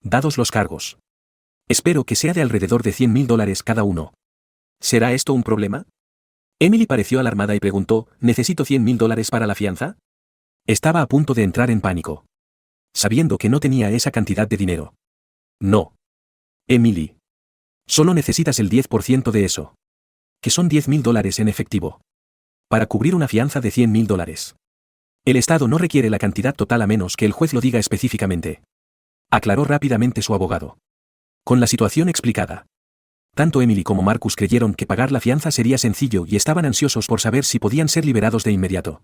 Dados los cargos, espero que sea de alrededor de $100,000 cada uno. ¿Será esto un problema? Emily pareció alarmada y preguntó, ¿necesito $100,000 para la fianza? Estaba a punto de entrar en pánico, sabiendo que no tenía esa cantidad de dinero. No. Emily. Solo necesitas el 10% de eso, que son $10,000 en efectivo, para cubrir una fianza de $100,000. El Estado no requiere la cantidad total a menos que el juez lo diga específicamente, aclaró rápidamente su abogado. Con la situación explicada, tanto Emily como Marcus creyeron que pagar la fianza sería sencillo y estaban ansiosos por saber si podían ser liberados de inmediato.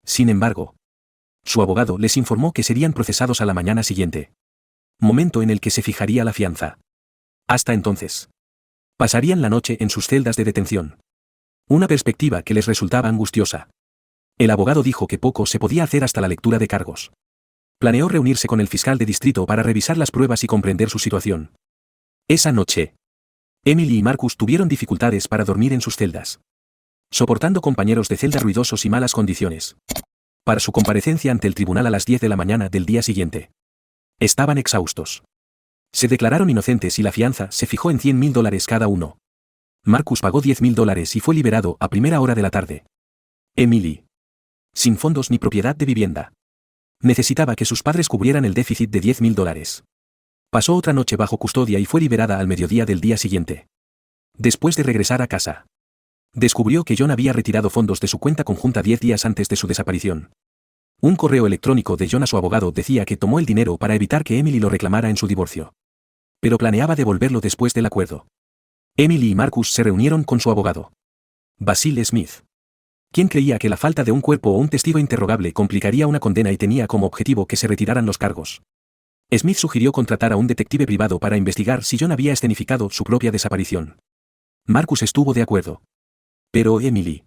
Sin embargo, su abogado les informó que serían procesados a la mañana siguiente, momento en el que se fijaría la fianza. Hasta entonces, pasarían la noche en sus celdas de detención. Una perspectiva que les resultaba angustiosa. El abogado dijo que poco se podía hacer hasta la lectura de cargos. Planeó reunirse con el fiscal de distrito para revisar las pruebas y comprender su situación. Esa noche, Emily y Marcus tuvieron dificultades para dormir en sus celdas, soportando compañeros de celda ruidosos y malas condiciones. Para su comparecencia ante el tribunal a las 10 de la mañana del día siguiente, estaban exhaustos. Se declararon inocentes y la fianza se fijó en $100,000 cada uno. Marcus pagó $10,000 y fue liberado a primera hora de la tarde. Emily, sin fondos ni propiedad de vivienda, Necesitaba que sus padres cubrieran el déficit de $10.000. Pasó otra noche bajo custodia y fue liberada al mediodía del día siguiente. Después de regresar a casa, descubrió que John había retirado fondos de su cuenta conjunta 10 días antes de su desaparición. Un correo electrónico de John a su abogado decía que tomó el dinero para evitar que Emily lo reclamara en su divorcio. Pero planeaba devolverlo después del acuerdo. Emily y Marcus se reunieron con su abogado, Basil Smith, quien creía que la falta de un cuerpo o un testigo interrogable complicaría una condena y tenía como objetivo que se retiraran los cargos. Smith sugirió contratar a un detective privado para investigar si John había escenificado su propia desaparición. Marcus estuvo de acuerdo. Pero Emily,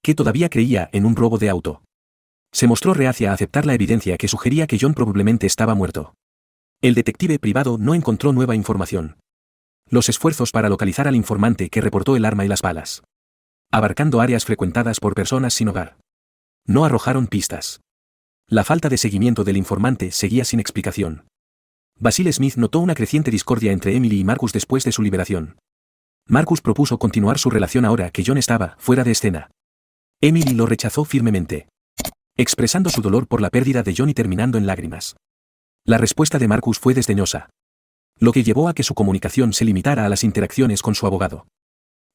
que todavía creía en un robo de auto, se mostró reacia a aceptar la evidencia que sugería que John probablemente estaba muerto. El detective privado no encontró nueva información. Los esfuerzos para localizar al informante que reportó el arma y las balas, abarcando áreas frecuentadas por personas sin hogar, no arrojaron pistas. La falta de seguimiento del informante seguía sin explicación. Basil Smith notó una creciente discordia entre Emily y Marcus después de su liberación. Marcus propuso continuar su relación ahora que John estaba fuera de escena. Emily lo rechazó firmemente, expresando su dolor por la pérdida de John y terminando en lágrimas. La respuesta de Marcus fue desdeñosa, lo que llevó a que su comunicación se limitara a las interacciones con su abogado.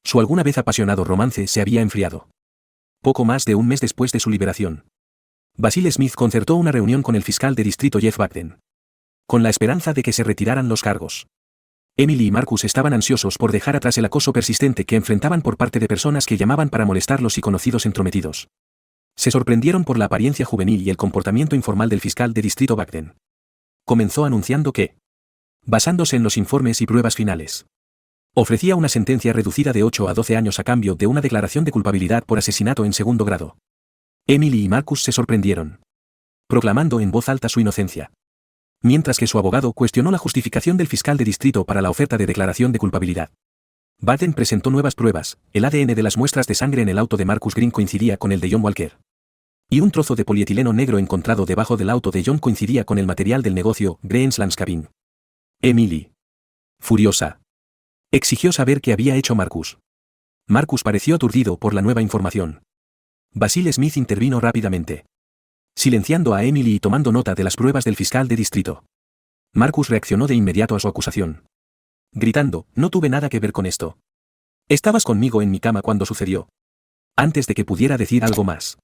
Su alguna vez apasionado romance se había enfriado. Poco más de un mes después de su liberación, Basil Smith concertó una reunión con el fiscal de distrito Jeff Bagden, con la esperanza de que se retiraran los cargos. Emily y Marcus estaban ansiosos por dejar atrás el acoso persistente que enfrentaban por parte de personas que llamaban para molestarlos y conocidos entrometidos. Se sorprendieron por la apariencia juvenil y el comportamiento informal del fiscal de distrito Bagden. Comenzó anunciando que, basándose en los informes y pruebas finales, ofrecía una sentencia reducida de 8 a 12 años a cambio de una declaración de culpabilidad por asesinato en segundo grado. Emily y Marcus se sorprendieron, proclamando en voz alta su inocencia. Mientras que su abogado cuestionó la justificación del fiscal de distrito para la oferta de declaración de culpabilidad. Bagden presentó nuevas pruebas, el ADN de las muestras de sangre en el auto de Marcus Green coincidía con el de John Walker. Y un trozo de polietileno negro encontrado debajo del auto de John coincidía con el material del negocio Green's Landscaping. Emily, furiosa, exigió saber qué había hecho Marcus. Marcus pareció aturdido por la nueva información. Basil Smith intervino rápidamente, silenciando a Emily y tomando nota de las pruebas del fiscal de distrito. Marcus reaccionó de inmediato a su acusación, gritando, «No tuve nada que ver con esto. Estabas conmigo en mi cama cuando sucedió». Antes de que pudiera decir algo más,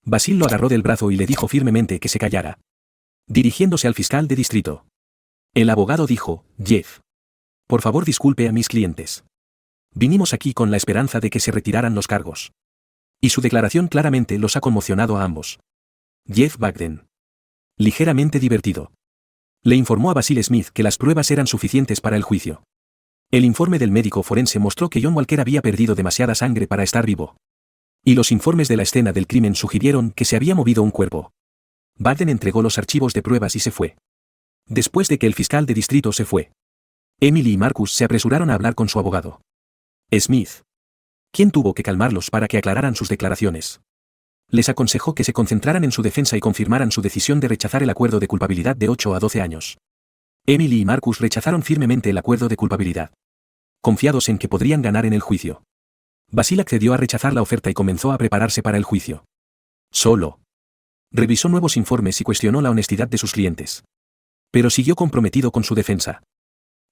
Basil lo agarró del brazo y le dijo firmemente que se callara, dirigiéndose al fiscal de distrito. El abogado dijo, «Jeff, por favor disculpe a mis clientes. Vinimos aquí con la esperanza de que se retiraran los cargos. Y su declaración claramente los ha conmocionado a ambos». Jeff Bagden, ligeramente divertido, le informó a Basil Smith que las pruebas eran suficientes para el juicio. El informe del médico forense mostró que John Walker había perdido demasiada sangre para estar vivo. Y los informes de la escena del crimen sugirieron que se había movido un cuerpo. Bagden entregó los archivos de pruebas y se fue. Después de que el fiscal de distrito se fue, Emily y Marcus se apresuraron a hablar con su abogado, Smith, quien tuvo que calmarlos para que aclararan sus declaraciones. Les aconsejó que se concentraran en su defensa y confirmaran su decisión de rechazar el acuerdo de culpabilidad de 8 a 12 años. Emily y Marcus rechazaron firmemente el acuerdo de culpabilidad, confiados en que podrían ganar en el juicio. Basil accedió a rechazar la oferta y comenzó a prepararse para el juicio. Solo revisó nuevos informes y cuestionó la honestidad de sus clientes. Pero siguió comprometido con su defensa.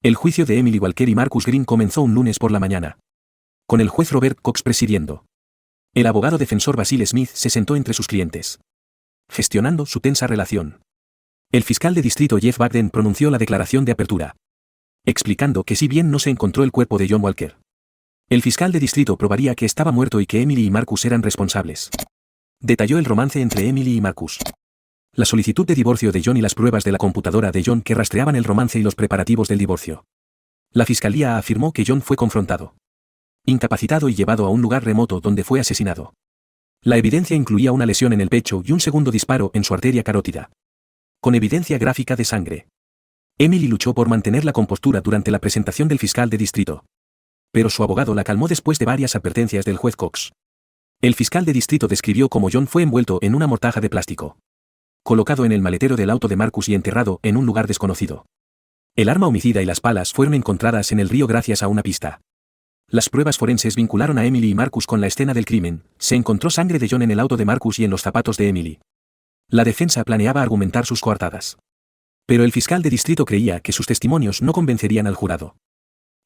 El juicio de Emily Walker y Marcus Green comenzó un lunes por la mañana, con el juez Robert Cox presidiendo. El abogado defensor Basil Smith se sentó entre sus clientes, gestionando su tensa relación. El fiscal de distrito Jeff Bagden pronunció la declaración de apertura, explicando que si bien no se encontró el cuerpo de John Walker, el fiscal de distrito probaría que estaba muerto y que Emily y Marcus eran responsables. Detalló el romance entre Emily y Marcus, la solicitud de divorcio de John y las pruebas de la computadora de John que rastreaban el romance y los preparativos del divorcio. La fiscalía afirmó que John fue confrontado, incapacitado y llevado a un lugar remoto donde fue asesinado. La evidencia incluía una lesión en el pecho y un segundo disparo en su arteria carótida, con evidencia gráfica de sangre. Emily luchó por mantener la compostura durante la presentación del fiscal de distrito, pero su abogado la calmó después de varias advertencias del juez Cox. El fiscal de distrito describió cómo John fue envuelto en una mortaja de plástico, colocado en el maletero del auto de Marcus y enterrado en un lugar desconocido. El arma homicida y las palas fueron encontradas en el río gracias a una pista. Las pruebas forenses vincularon a Emily y Marcus con la escena del crimen. Se encontró sangre de John en el auto de Marcus y en los zapatos de Emily. La defensa planeaba argumentar sus coartadas. Pero el fiscal de distrito creía que sus testimonios no convencerían al jurado.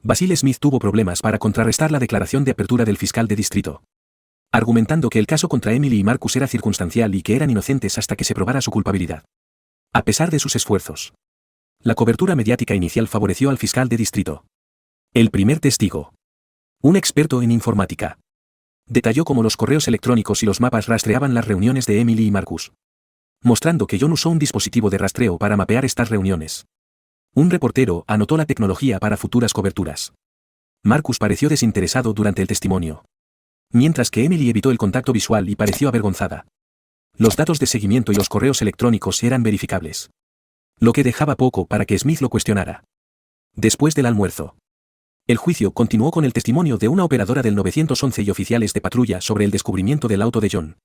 Basil Smith tuvo problemas para contrarrestar la declaración de apertura del fiscal de distrito, argumentando que el caso contra Emily y Marcus era circunstancial y que eran inocentes hasta que se probara su culpabilidad. A pesar de sus esfuerzos, la cobertura mediática inicial favoreció al fiscal de distrito. El primer testigo, un experto en informática, detalló cómo los correos electrónicos y los mapas rastreaban las reuniones de Emily y Marcus, mostrando que John usó un dispositivo de rastreo para mapear estas reuniones. Un reportero anotó la tecnología para futuras coberturas. Marcus pareció desinteresado durante el testimonio, mientras que Emily evitó el contacto visual y pareció avergonzada. Los datos de seguimiento y los correos electrónicos eran verificables, lo que dejaba poco para que Smith lo cuestionara. Después del almuerzo, el juicio continuó con el testimonio de una operadora del 911 y oficiales de patrulla sobre el descubrimiento del auto de John.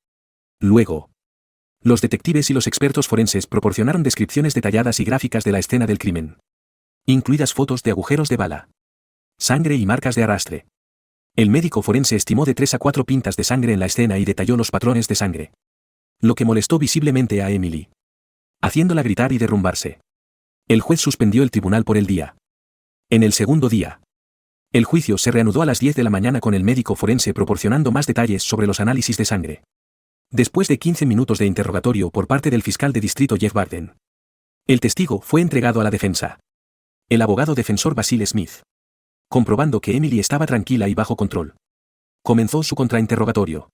Luego, los detectives y los expertos forenses proporcionaron descripciones detalladas y gráficas de la escena del crimen, incluidas fotos de agujeros de bala, sangre y marcas de arrastre. El médico forense estimó de 3 a 4 pintas de sangre en la escena y detalló los patrones de sangre, lo que molestó visiblemente a Emily, haciéndola gritar y derrumbarse. El juez suspendió el tribunal por el día. En el segundo día, el juicio se reanudó a las 10 de la mañana con el médico forense proporcionando más detalles sobre los análisis de sangre. Después de 15 minutos de interrogatorio por parte del fiscal de distrito Jeff Barden, el testigo fue entregado a la defensa. El abogado defensor Basil Smith, comprobando que Emily estaba tranquila y bajo control, comenzó su contrainterrogatorio.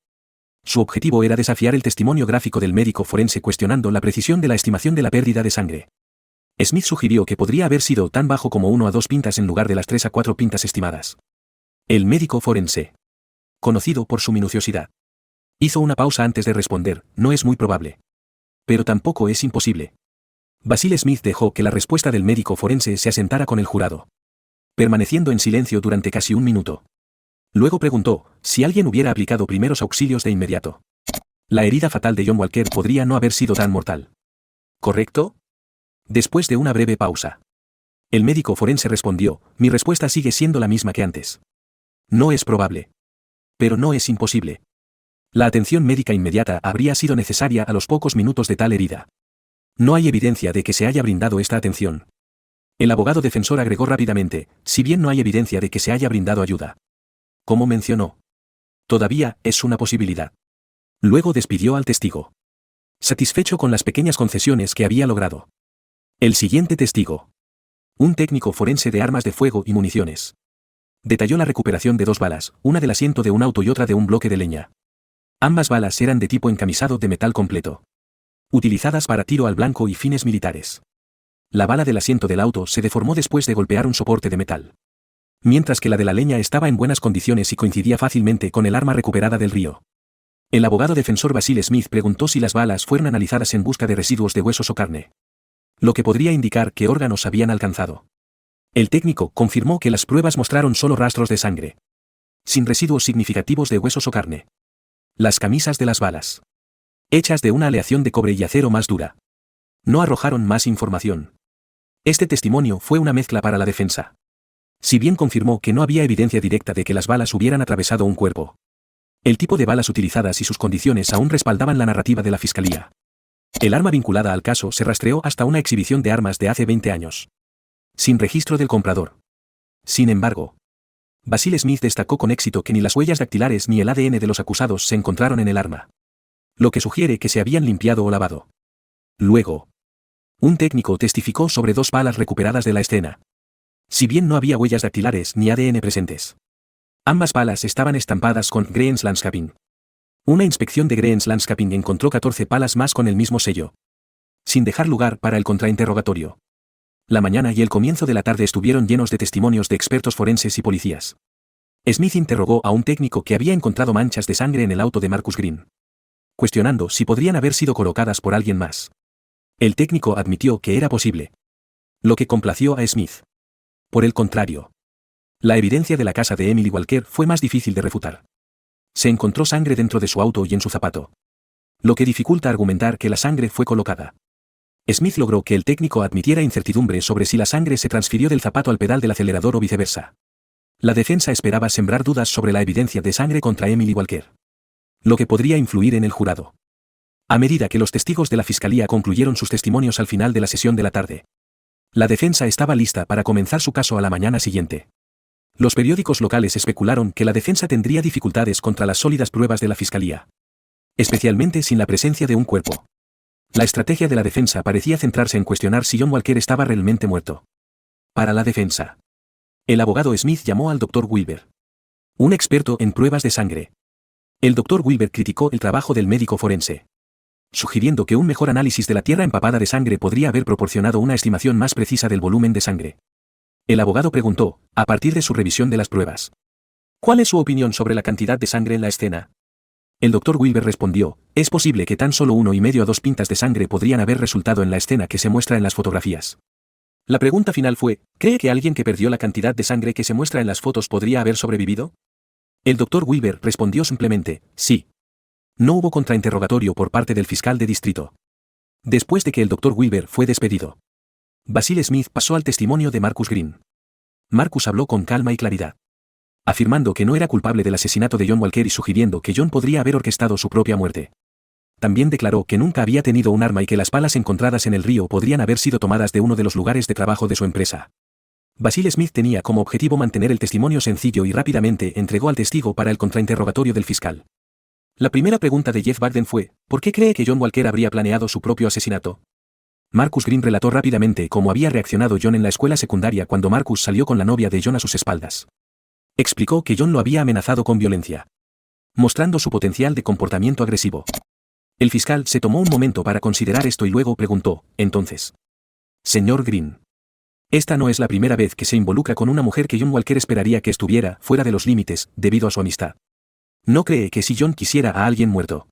Su objetivo era desafiar el testimonio gráfico del médico forense cuestionando la precisión de la estimación de la pérdida de sangre. Smith sugirió que podría haber sido tan bajo como 1 a 2 pintas en lugar de las 3 a 4 pintas estimadas. El médico forense, conocido por su minuciosidad, hizo una pausa antes de responder, no es muy probable. Pero tampoco es imposible. Basil Smith dejó que la respuesta del médico forense se asentara con el jurado, permaneciendo en silencio durante casi un minuto. Luego preguntó si alguien hubiera aplicado primeros auxilios de inmediato. La herida fatal de John Walker podría no haber sido tan mortal, ¿correcto? Después de una breve pausa, el médico forense respondió, mi respuesta sigue siendo la misma que antes. No es probable. Pero no es imposible. La atención médica inmediata habría sido necesaria a los pocos minutos de tal herida. No hay evidencia de que se haya brindado esta atención. El abogado defensor agregó rápidamente, si bien no hay evidencia de que se haya brindado ayuda. Como mencionó, todavía es una posibilidad. Luego despidió al testigo, satisfecho con las pequeñas concesiones que había logrado. El siguiente testigo, un técnico forense de armas de fuego y municiones, detalló la recuperación de 2 balas, una del asiento de un auto y otra de un bloque de leña. Ambas balas eran de tipo encamisado de metal completo, utilizadas para tiro al blanco y fines militares. La bala del asiento del auto se deformó después de golpear un soporte de metal, mientras que la de la leña estaba en buenas condiciones y coincidía fácilmente con el arma recuperada del río. El abogado defensor Basil Smith preguntó si las balas fueron analizadas en busca de residuos de huesos o carne, lo que podría indicar qué órganos habían alcanzado. El técnico confirmó que las pruebas mostraron solo rastros de sangre, sin residuos significativos de huesos o carne. Las camisas de las balas, hechas de una aleación de cobre y acero más dura, no arrojaron más información. Este testimonio fue una mezcla para la defensa. Si bien confirmó que no había evidencia directa de que las balas hubieran atravesado un cuerpo, el tipo de balas utilizadas y sus condiciones aún respaldaban la narrativa de la fiscalía. El arma vinculada al caso se rastreó hasta una exhibición de armas de hace 20 años, sin registro del comprador. Sin embargo, Basil Smith destacó con éxito que ni las huellas dactilares ni el ADN de los acusados se encontraron en el arma, lo que sugiere que se habían limpiado o lavado. Luego, un técnico testificó sobre 2 balas recuperadas de la escena. Si bien no había huellas dactilares ni ADN presentes, ambas balas estaban estampadas con Green's Landscaping. Una inspección de Green's Landscaping encontró 14 balas más con el mismo sello, sin dejar lugar para el contrainterrogatorio. La mañana y el comienzo de la tarde estuvieron llenos de testimonios de expertos forenses y policías. Smith interrogó a un técnico que había encontrado manchas de sangre en el auto de Marcus Green, cuestionando si podrían haber sido colocadas por alguien más. El técnico admitió que era posible, lo que complació a Smith. Por el contrario, la evidencia de la casa de Emily Walker fue más difícil de refutar. Se encontró sangre dentro de su auto y en su zapato, lo que dificulta argumentar que la sangre fue colocada. Smith logró que el técnico admitiera incertidumbre sobre si la sangre se transfirió del zapato al pedal del acelerador o viceversa. La defensa esperaba sembrar dudas sobre la evidencia de sangre contra Emily Walker, lo que podría influir en el jurado. A medida que los testigos de la fiscalía concluyeron sus testimonios al final de la sesión de la tarde, la defensa estaba lista para comenzar su caso a la mañana siguiente. Los periódicos locales especularon que la defensa tendría dificultades contra las sólidas pruebas de la fiscalía, especialmente sin la presencia de un cuerpo. La estrategia de la defensa parecía centrarse en cuestionar si John Walker estaba realmente muerto. Para la defensa, el abogado Smith llamó al Dr. Wilber, un experto en pruebas de sangre. El Dr. Wilber criticó el trabajo del médico forense, sugiriendo que un mejor análisis de la tierra empapada de sangre podría haber proporcionado una estimación más precisa del volumen de sangre. El abogado preguntó, a partir de su revisión de las pruebas, ¿cuál es su opinión sobre la cantidad de sangre en la escena? El Dr. Wilber respondió, es posible que tan solo 1,5 a 2 pintas de sangre podrían haber resultado en la escena que se muestra en las fotografías. La pregunta final fue, ¿cree que alguien que perdió la cantidad de sangre que se muestra en las fotos podría haber sobrevivido? El Dr. Wilber respondió simplemente, sí. No hubo contrainterrogatorio por parte del fiscal de distrito. Después de que el Dr. Wilber fue despedido, Basil Smith pasó al testimonio de Marcus Green. Marcus habló con calma y claridad, afirmando que no era culpable del asesinato de John Walker y sugiriendo que John podría haber orquestado su propia muerte. También declaró que nunca había tenido un arma y que las palas encontradas en el río podrían haber sido tomadas de uno de los lugares de trabajo de su empresa. Basil Smith tenía como objetivo mantener el testimonio sencillo y rápidamente entregó al testigo para el contrainterrogatorio del fiscal. La primera pregunta de Jeff Bagden fue, ¿por qué cree que John Walker habría planeado su propio asesinato? Marcus Green relató rápidamente cómo había reaccionado John en la escuela secundaria cuando Marcus salió con la novia de John a sus espaldas. Explicó que John lo había amenazado con violencia, mostrando su potencial de comportamiento agresivo. El fiscal se tomó un momento para considerar esto y luego preguntó, entonces, señor Green, esta no es la primera vez que se involucra con una mujer que John Walker esperaría que estuviera fuera de los límites, debido a su amistad. ¿No cree que si John quisiera a alguien muerto,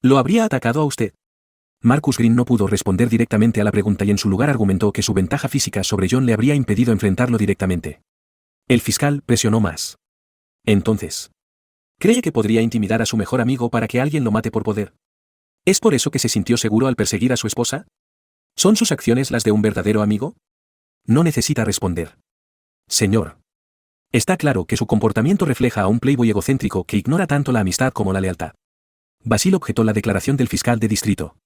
lo habría atacado a usted? Marcus Green no pudo responder directamente a la pregunta y en su lugar argumentó que su ventaja física sobre John le habría impedido enfrentarlo directamente. El fiscal presionó más. Entonces, ¿cree que podría intimidar a su mejor amigo para que alguien lo mate por poder? ¿Es por eso que se sintió seguro al perseguir a su esposa? ¿Son sus acciones las de un verdadero amigo? No necesita responder. Señor. Está claro que su comportamiento refleja a un playboy egocéntrico que ignora tanto la amistad como la lealtad. Basil objetó la declaración del fiscal de distrito,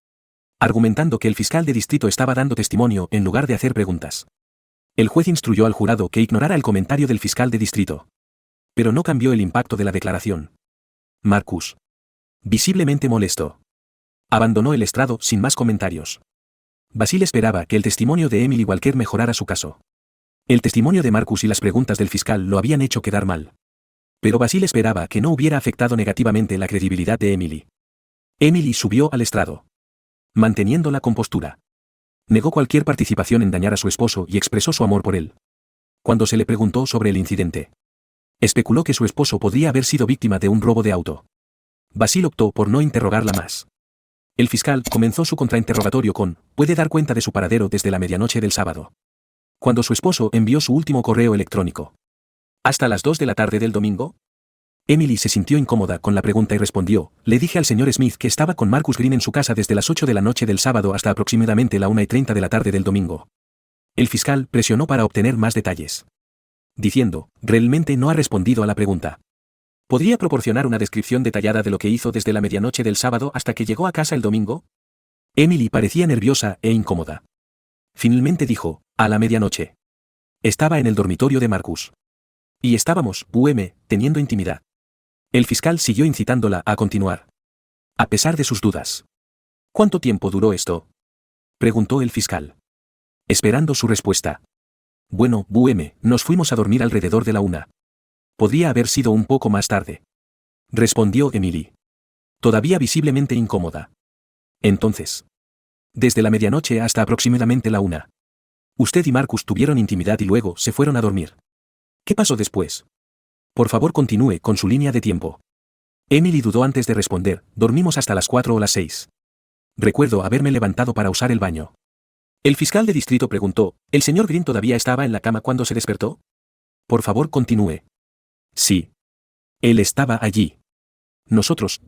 argumentando que el fiscal de distrito estaba dando testimonio en lugar de hacer preguntas. El juez instruyó al jurado que ignorara el comentario del fiscal de distrito, pero no cambió el impacto de la declaración. Marcus, visiblemente molesto, abandonó el estrado sin más comentarios. Basil esperaba que el testimonio de Emily Walker mejorara su caso. El testimonio de Marcus y las preguntas del fiscal lo habían hecho quedar mal. Pero Basil esperaba que no hubiera afectado negativamente la credibilidad de Emily. Emily subió al estrado, manteniendo la compostura. Negó cualquier participación en dañar a su esposo y expresó su amor por él. Cuando se le preguntó sobre el incidente, especuló que su esposo podría haber sido víctima de un robo de auto. Basil optó por no interrogarla más. El fiscal comenzó su contrainterrogatorio con, ¿puede dar cuenta de su paradero desde la medianoche del sábado, cuando su esposo envió su último correo electrónico, hasta las 2 de la tarde del domingo? Emily se sintió incómoda con la pregunta y respondió, le dije al señor Smith que estaba con Marcus Green en su casa desde las 8 de la noche del sábado hasta aproximadamente la 1:30 de la tarde del domingo. El fiscal presionó para obtener más detalles, diciendo, realmente no ha respondido a la pregunta. ¿Podría proporcionar una descripción detallada de lo que hizo desde la medianoche del sábado hasta que llegó a casa el domingo? Emily parecía nerviosa e incómoda. Finalmente dijo, a la medianoche. Estaba en el dormitorio de Marcus. Y estábamos, teniendo intimidad. El fiscal siguió incitándola a continuar, a pesar de sus dudas. ¿Cuánto tiempo duró esto?, preguntó el fiscal, esperando su respuesta. Bueno, nos fuimos a dormir alrededor de la 1. Podría haber sido un poco más tarde, respondió Emily, todavía visiblemente incómoda. Entonces, desde la medianoche hasta aproximadamente la 1. Usted y Marcus tuvieron intimidad y luego se fueron a dormir. ¿Qué pasó después? Por favor continúe con su línea de tiempo. Emily dudó antes de responder, dormimos hasta las 4 o las 6. Recuerdo haberme levantado para usar el baño. El fiscal de distrito preguntó, ¿el señor Green todavía estaba en la cama cuando se despertó? Por favor continúe. Sí. Él estaba allí. Nosotros,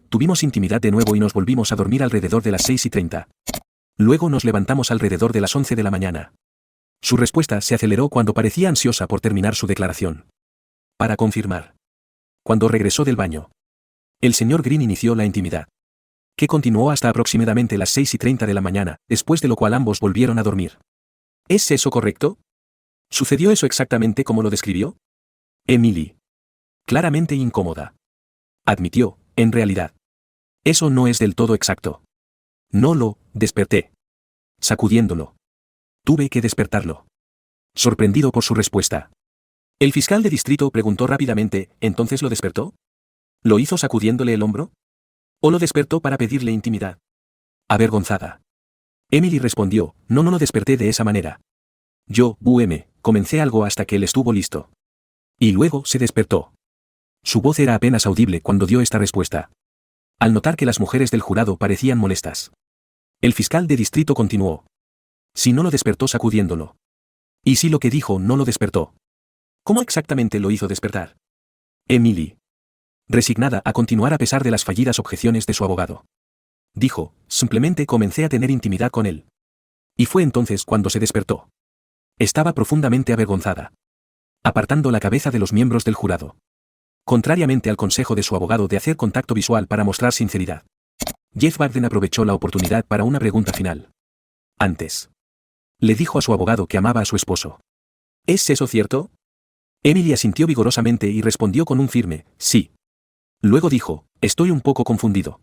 tuvimos intimidad de nuevo y nos volvimos a dormir alrededor de las 6:30. Luego nos levantamos alrededor de las 11 de la mañana. Su respuesta se aceleró cuando parecía ansiosa por terminar su declaración. Para confirmar. Cuando regresó del baño, el señor Green inició la intimidad. que continuó hasta aproximadamente las 6:30 de la mañana, después de lo cual ambos volvieron a dormir. ¿Es eso correcto? ¿Sucedió eso exactamente como lo describió? Emily. Claramente incómoda. Admitió, en realidad. Eso no es del todo exacto. No lo desperté. Sacudiéndolo. Tuve que despertarlo. Sorprendido por su respuesta. El fiscal de distrito preguntó rápidamente, ¿entonces lo despertó? ¿Lo hizo sacudiéndole el hombro? ¿O lo despertó para pedirle intimidad? Avergonzada. Emily respondió, no lo desperté de esa manera. Yo, comencé algo hasta que él estuvo listo. Y luego se despertó. Su voz era apenas audible cuando dio esta respuesta. Al notar que las mujeres del jurado parecían molestas. El fiscal de distrito continuó. Si no lo despertó sacudiéndolo. ¿Y si lo que dijo no lo despertó? ¿Cómo exactamente lo hizo despertar? Emily. Resignada a continuar a pesar de las fallidas objeciones de su abogado. Dijo, simplemente comencé a tener intimidad con él. Y fue entonces cuando se despertó. Estaba profundamente avergonzada. Apartando la cabeza de los miembros del jurado. Contrariamente al consejo de su abogado de hacer contacto visual para mostrar sinceridad. Jeff Bagden aprovechó la oportunidad para una pregunta final. Antes. Le dijo a su abogado que amaba a su esposo. ¿Es eso cierto? Emily asintió vigorosamente y respondió con un firme, sí. Luego dijo, estoy un poco confundido.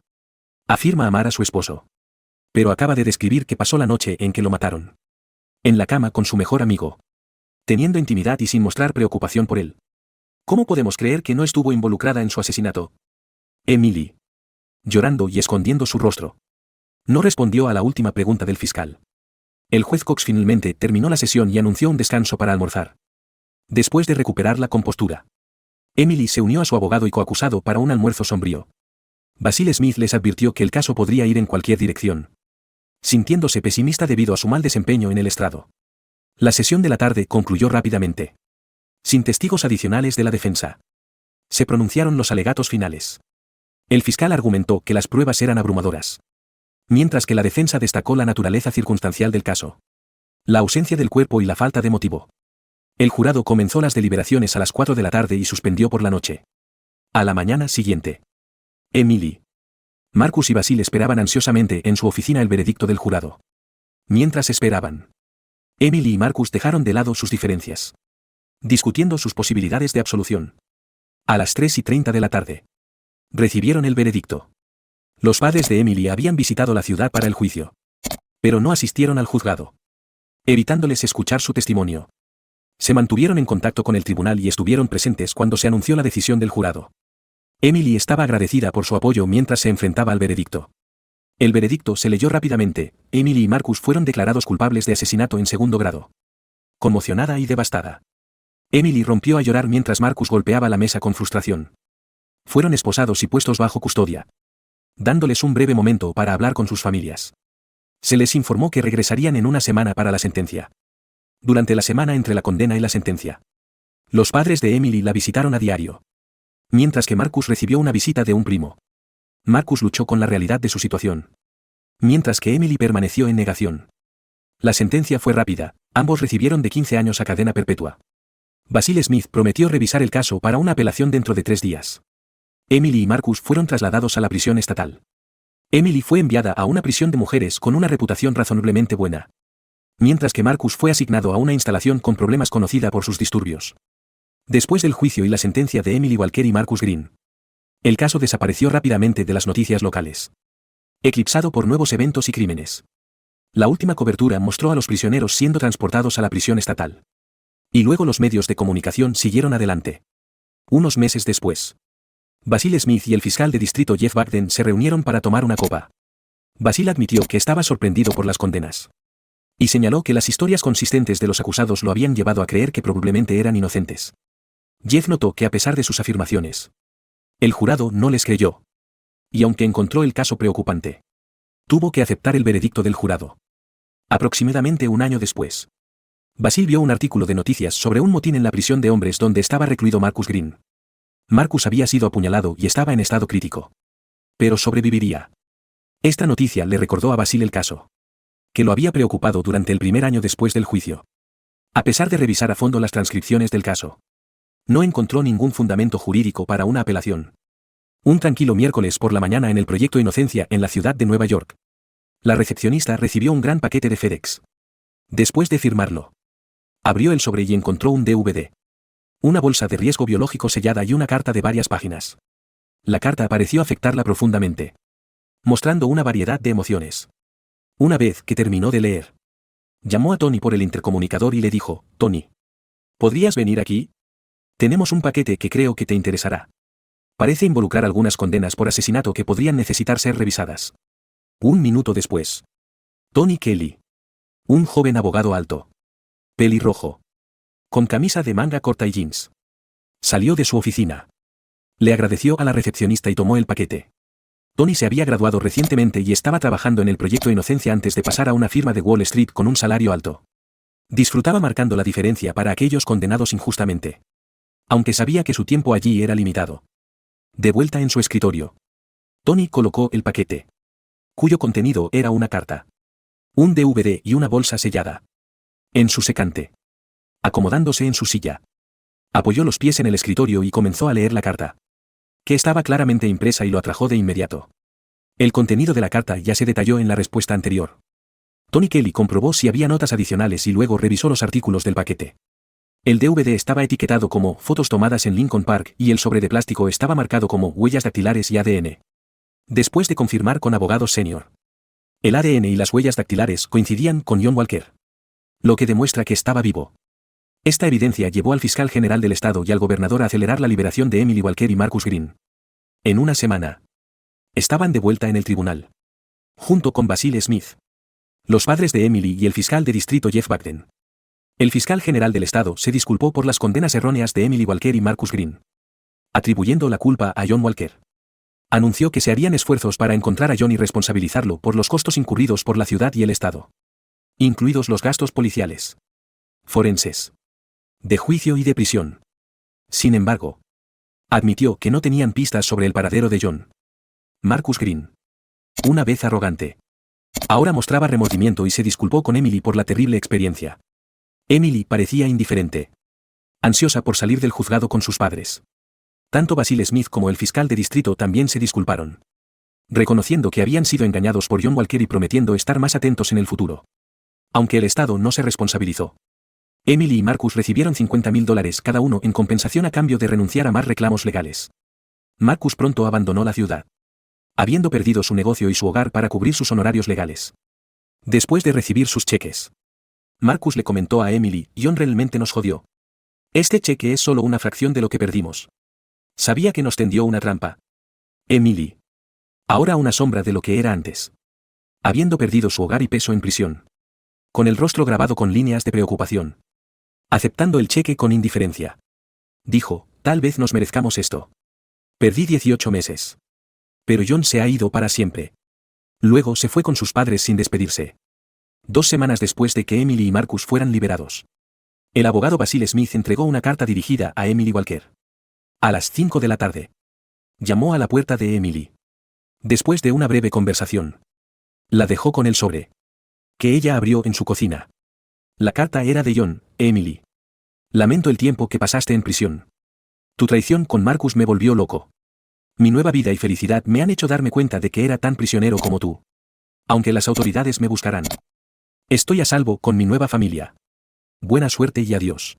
Afirma amar a su esposo. Pero acaba de describir que pasó la noche en que lo mataron. En la cama con su mejor amigo. Teniendo intimidad y sin mostrar preocupación por él. ¿Cómo podemos creer que no estuvo involucrada en su asesinato? Emily. Llorando y escondiendo su rostro. No respondió a la última pregunta del fiscal. El juez Cox finalmente terminó la sesión y anunció un descanso para almorzar. Después de recuperar la compostura. Emily se unió a su abogado y coacusado para un almuerzo sombrío. Basil Smith les advirtió que el caso podría ir en cualquier dirección. Sintiéndose pesimista debido a su mal desempeño en el estrado. La sesión de la tarde concluyó rápidamente. Sin testigos adicionales de la defensa. Se pronunciaron los alegatos finales. El fiscal argumentó que las pruebas eran abrumadoras. Mientras que la defensa destacó la naturaleza circunstancial del caso. La ausencia del cuerpo y la falta de motivo. El jurado comenzó las deliberaciones a las 4 de la tarde y suspendió por la noche. A la mañana siguiente. Emily. Marcus y Basil esperaban ansiosamente en su oficina el veredicto del jurado. Mientras esperaban. Emily y Marcus dejaron de lado sus diferencias. Discutiendo sus posibilidades de absolución. A las 3:30 de la tarde. Recibieron el veredicto. Los padres de Emily habían visitado la ciudad para el juicio. Pero no asistieron al juzgado. Evitándoles escuchar su testimonio. Se mantuvieron en contacto con el tribunal y estuvieron presentes cuando se anunció la decisión del jurado. Emily estaba agradecida por su apoyo mientras se enfrentaba al veredicto. El veredicto se leyó rápidamente. Emily y Marcus fueron declarados culpables de asesinato en segundo grado. Conmocionada y devastada. Emily rompió a llorar mientras Marcus golpeaba la mesa con frustración. Fueron esposados y puestos bajo custodia. Dándoles un breve momento para hablar con sus familias. Se les informó que regresarían en una semana para la sentencia. Durante la semana entre la condena y la sentencia. Los padres de Emily la visitaron a diario. Mientras que Marcus recibió una visita de un primo. Marcus luchó con la realidad de su situación. Mientras que Emily permaneció en negación. La sentencia fue rápida, ambos recibieron de 15 años a cadena perpetua. Basil Smith prometió revisar el caso para una apelación dentro de 3 días. Emily y Marcus fueron trasladados a la prisión estatal. Emily fue enviada a una prisión de mujeres con una reputación razonablemente buena. Mientras que Marcus fue asignado a una instalación con problemas conocida por sus disturbios. Después del juicio y la sentencia de Emily Walker y Marcus Green. El caso desapareció rápidamente de las noticias locales. Eclipsado por nuevos eventos y crímenes. La última cobertura mostró a los prisioneros siendo transportados a la prisión estatal. Y luego los medios de comunicación siguieron adelante. Unos meses después. Basil Smith y el fiscal de distrito Jeff Bagden se reunieron para tomar una copa. Basil admitió que estaba sorprendido por las condenas. Y señaló que las historias consistentes de los acusados lo habían llevado a creer que probablemente eran inocentes. Jeff notó que a pesar de sus afirmaciones, el jurado no les creyó. Y aunque encontró el caso preocupante, tuvo que aceptar el veredicto del jurado. Aproximadamente un año después, Basil vio un artículo de noticias sobre un motín en la prisión de hombres donde estaba recluido Marcus Green. Marcus había sido apuñalado y estaba en estado crítico. Pero sobreviviría. Esta noticia le recordó a Basil el caso. Que lo había preocupado durante el primer año después del juicio. A pesar de revisar a fondo las transcripciones del caso, no encontró ningún fundamento jurídico para una apelación. Un tranquilo miércoles por la mañana en el Proyecto Inocencia en la ciudad de Nueva York. La recepcionista recibió un gran paquete de FedEx. Después de firmarlo, abrió el sobre y encontró un DVD. Una bolsa de riesgo biológico sellada y una carta de varias páginas. La carta pareció afectarla profundamente, mostrando una variedad de emociones. Una vez que terminó de leer, llamó a Tony por el intercomunicador y le dijo: Tony, ¿podrías venir aquí? Tenemos un paquete que creo que te interesará. Parece involucrar algunas condenas por asesinato que podrían necesitar ser revisadas. Un minuto después, Tony Kelly, un joven abogado alto, pelirrojo, con camisa de manga corta y jeans, salió de su oficina. Le agradeció a la recepcionista y tomó el paquete. Tony se había graduado recientemente y estaba trabajando en el Proyecto Inocencia antes de pasar a una firma de Wall Street con un salario alto. Disfrutaba marcando la diferencia para aquellos condenados injustamente, aunque sabía que su tiempo allí era limitado. De vuelta en su escritorio, Tony colocó el paquete, cuyo contenido era una carta, un DVD y una bolsa sellada, en su secante. Acomodándose en su silla, apoyó los pies en el escritorio y comenzó a leer la carta, que estaba claramente impresa y lo atrajo de inmediato. El contenido de la carta ya se detalló en la respuesta anterior. Tony Kelly comprobó si había notas adicionales y luego revisó los artículos del paquete. El DVD estaba etiquetado como fotos tomadas en Lincoln Park y el sobre de plástico estaba marcado como huellas dactilares y ADN. Después de confirmar con abogados senior, el ADN y las huellas dactilares coincidían con John Walker, lo que demuestra que estaba vivo. Esta evidencia llevó al fiscal general del estado y al gobernador a acelerar la liberación de Emily Walker y Marcus Green. En una semana, estaban de vuelta en el tribunal, junto con Basil Smith, los padres de Emily y el fiscal de distrito Jeff Bagden. El fiscal general del estado se disculpó por las condenas erróneas de Emily Walker y Marcus Green, atribuyendo la culpa a John Walker. Anunció que se harían esfuerzos para encontrar a John y responsabilizarlo por los costos incurridos por la ciudad y el estado, incluidos los gastos policiales, forenses, de juicio y de prisión. Sin embargo, admitió que no tenían pistas sobre el paradero de John. Marcus Green, una vez arrogante, ahora mostraba remordimiento y se disculpó con Emily por la terrible experiencia. Emily parecía indiferente, ansiosa por salir del juzgado con sus padres. Tanto Basil Smith como el fiscal de distrito también se disculparon, reconociendo que habían sido engañados por John Walker y prometiendo estar más atentos en el futuro. Aunque el estado no se responsabilizó, Emily y Marcus recibieron $50,000 cada uno en compensación a cambio de renunciar a más reclamos legales. Marcus pronto abandonó la ciudad, habiendo perdido su negocio y su hogar para cubrir sus honorarios legales. Después de recibir sus cheques, Marcus le comentó a Emily: John realmente nos jodió. Este cheque es solo una fracción de lo que perdimos. Sabía que nos tendió una trampa. Emily, ahora una sombra de lo que era antes, habiendo perdido su hogar y peso en prisión, con el rostro grabado con líneas de preocupación, aceptando el cheque con indiferencia, dijo: tal vez nos merezcamos esto. Perdí 18 meses. Pero John se ha ido para siempre. Luego se fue con sus padres sin despedirse. 2 semanas después de que Emily y Marcus fueran liberados, el abogado Basil Smith entregó una carta dirigida a Emily Walker. A las 5 de la tarde, llamó a la puerta de Emily. Después de una breve conversación, la dejó con el sobre, que ella abrió en su cocina. La carta era de John: Emily, lamento el tiempo que pasaste en prisión. Tu traición con Marcus me volvió loco. Mi nueva vida y felicidad me han hecho darme cuenta de que era tan prisionero como tú. Aunque las autoridades me buscarán, estoy a salvo con mi nueva familia. Buena suerte y adiós.